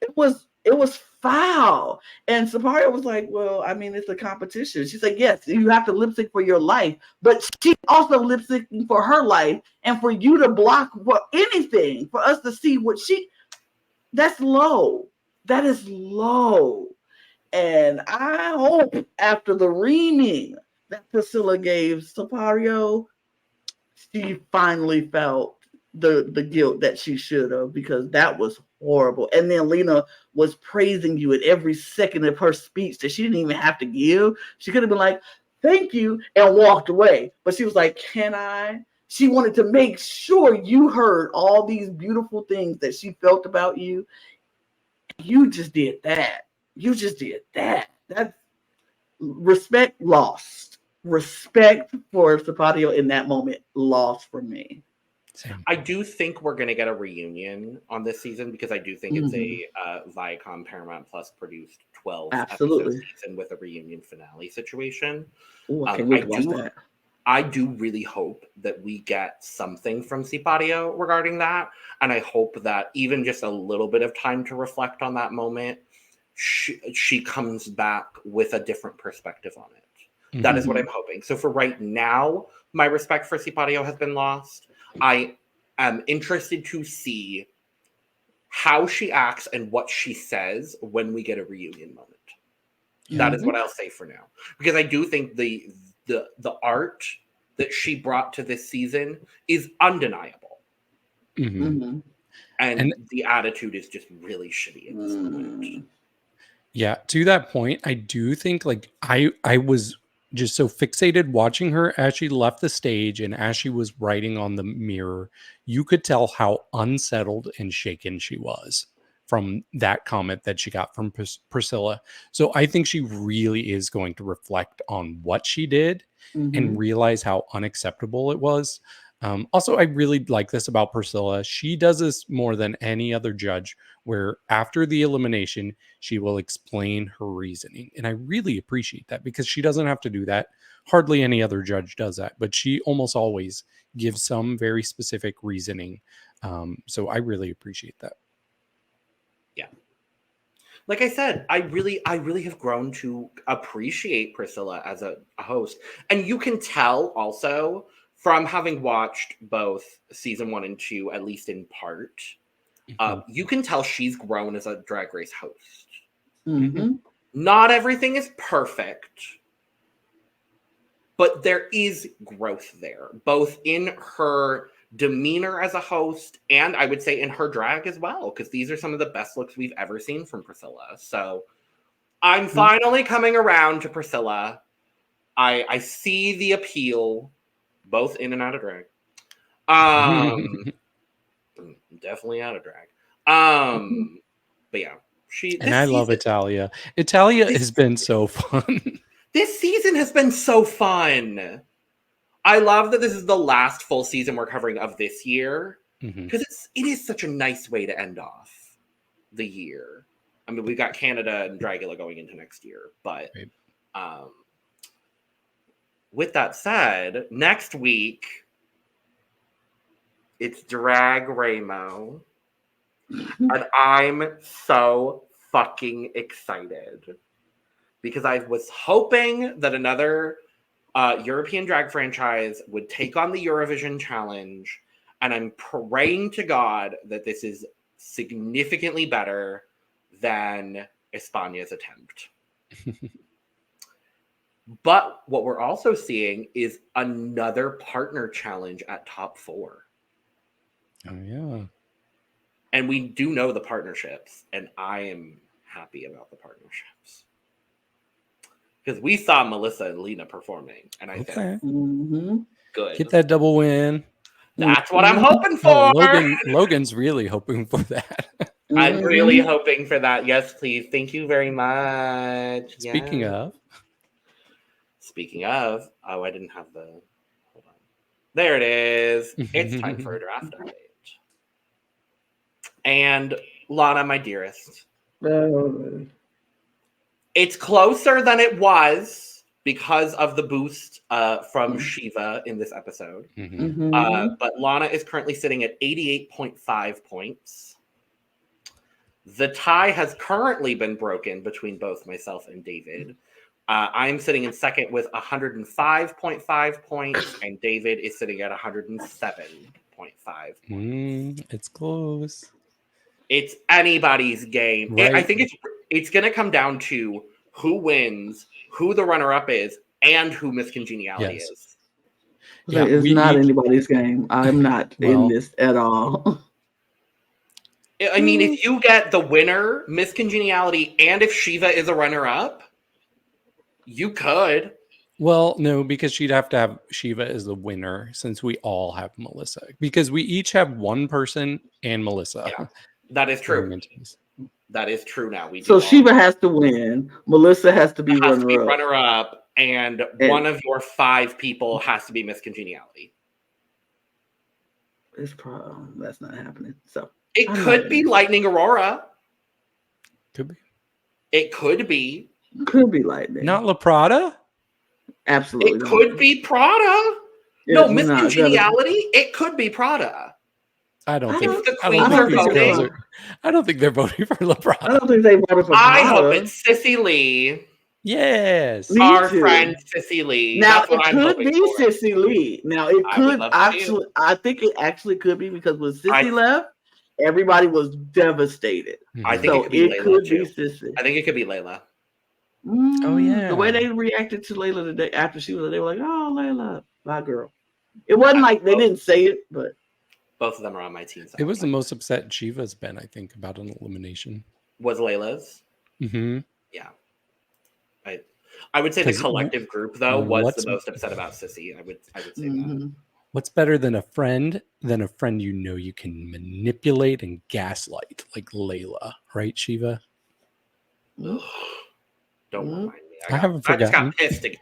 It was foul. And Sypario was like, well, I mean, it's a competition. She's like, yes, you have to lip sync for your life, but she also lip syncing for her life, and for you to block for anything, for us to see what that's low. That is low. And I hope after the reaming that Priscilla gave Sypario, she finally felt the guilt that she should have, because that was horrible. And then Lina was praising you at every second of her speech that she didn't even have to give. She could have been like, thank you, and walked away. But she was like, can I? She wanted to make sure you heard all these beautiful things that she felt about you. You just did that. That's respect lost. Respect for Sypario in that moment lost for me. I do think we're going to get a reunion on this season, because I do think it's a Viacom Paramount Plus produced 12 episode season with a reunion finale situation. Ooh, I can't wait to watch that. I do really hope that we get something from Sypario regarding that. And I hope that even just a little bit of time to reflect on that moment, she comes back with a different perspective on it. That is what I'm hoping. So for right now, my respect for Sypario has been lost. I am interested to see how she acts and what she says when we get a reunion moment. That is what I'll say for now, because I do think the art that she brought to this season is undeniable, and the attitude is just really shitty at this point. Yeah, to that point, I do think, like, I was just so fixated watching her as she left the stage and as she was writing on the mirror. You could tell how unsettled and shaken she was from that comment that she got from Priscilla. So I think she really is going to reflect on what she did and realize how unacceptable it was. Also, I really like this about Priscilla. She does this more than any other judge, where after the elimination, she will explain her reasoning. And I really appreciate that, because she doesn't have to do that. Hardly any other judge does that, but she almost always gives some very specific reasoning. So I really appreciate that. Yeah. Like I said, I really have grown to appreciate Priscilla as a host. And you can tell also from having watched both season 1 and 2, at least in part, you can tell she's grown as a Drag Race host. Not everything is perfect, but there is growth there, both in her demeanor as a host and I would say in her drag as well, because these are some of the best looks we've ever seen from Priscilla. So I'm finally coming around to Priscilla. I see the appeal, both in and out of drag. Definitely out of drag. But yeah, I love Italia. Italia has been so fun. This season has been so fun. I love that this is the last full season we're covering of this year. because it is such a nice way to end off the year. I mean, we've got Canada and Dragula going into next year, but with that said, next week it's Drag Ramo, and I'm so fucking excited because I was hoping that another European drag franchise would take on the Eurovision challenge, and I'm praying to God that this is significantly better than España's attempt. But what we're also seeing is another partner challenge at top 4. Oh, yeah. And we do know the partnerships, and I am happy about the partnerships. Because we saw Melissa and Lina performing, and I said, good. Get that double win. That's what I'm hoping for. Logan's really hoping for that. I'm really hoping for that. Yes, please. Thank you very much. Speaking of, oh, I didn't have the. Hold on. There it is. It's time for a draft update. And Lana, my dearest, it's closer than it was because of the boost from Sheeva in this episode. But Lana is currently sitting at 88.5 points. The tie has currently been broken between both myself and David. I'm sitting in second with 105.5 points, and David is sitting at 107.5 points. It's close. It's anybody's game. Right. I think it's going to come down to who wins, who the runner-up is, and who Miss Congeniality is. Yeah, it's not anybody's game. I'm not in this at all. I mean, if you get the winner, Miss Congeniality, and if Sheeva is a runner-up, you could. Well, no, because she'd have to have Sheeva as the winner since we all have Melissa. Because we each have one person and Melissa. Yeah, that is true. That is true now. So Sheeva has to win. Melissa has to be runner-up. And one of your 5 people has to be Miss Congeniality. That's not happening. So it could be Lightning Aurora. Could be. It could be. Could be Lightning. Not La Prada? Absolutely. It could be Prada. No, Miss Congeniality. It could be Prada. I don't think the queens are voting. I don't think they're voting for La Prada. I don't think they voted for Prada. I hope it's Sissy Lee. Yes. Our friend Sissy Lee. Now it could be Sissy Lee. Now it could actually. I think it actually could be because when Sissy left, everybody was devastated. I think it could be Sissy. I think it could be Layla. Oh yeah. The way they reacted to Layla the day after she was, they were like, "Oh, Layla, my girl." It wasn't like they didn't say it, but both of them are on my team. It was the most upset Sheeva's been, I think, about an elimination. Was Layla's? Mm-hmm. Yeah. I would say the collective group though was the most upset about Sissy. I would say that. What's better than a friend you know you can manipulate and gaslight like Layla, right, Sheeva? Don't remind me. I haven't forgotten.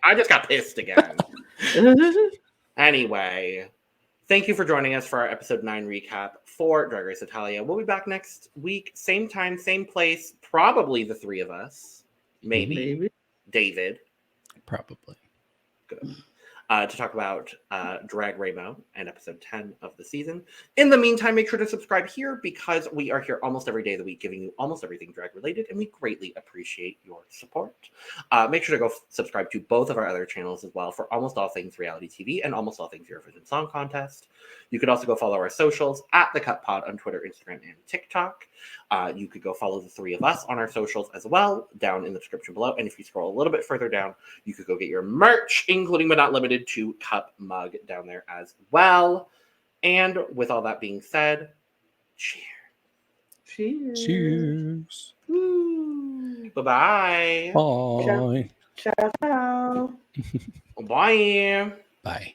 I just got pissed again. Anyway, thank you for joining us for our episode 9 recap for Drag Race Italia. We'll be back next week, same time, same place. Probably the 3 of us. Maybe. David. Probably. Good. To talk about Drag Ramo and episode 10 of the season. In the meantime, make sure to subscribe here because we are here almost every day of the week giving you almost everything drag related, and we greatly appreciate your support. Make sure to go subscribe to both of our other channels as well for almost all things reality TV and almost all things Eurovision Song Contest. You could also go follow our socials at The Cut Pod on Twitter, Instagram, and TikTok. You could go follow the 3 of us on our socials as well down in the description below. And if you scroll a little bit further down, you could go get your merch, including but not limited to cup mug down there as well. And with all that being said, cheers. Cheers. Bye-bye. Bye. Ciao. Bye. Bye.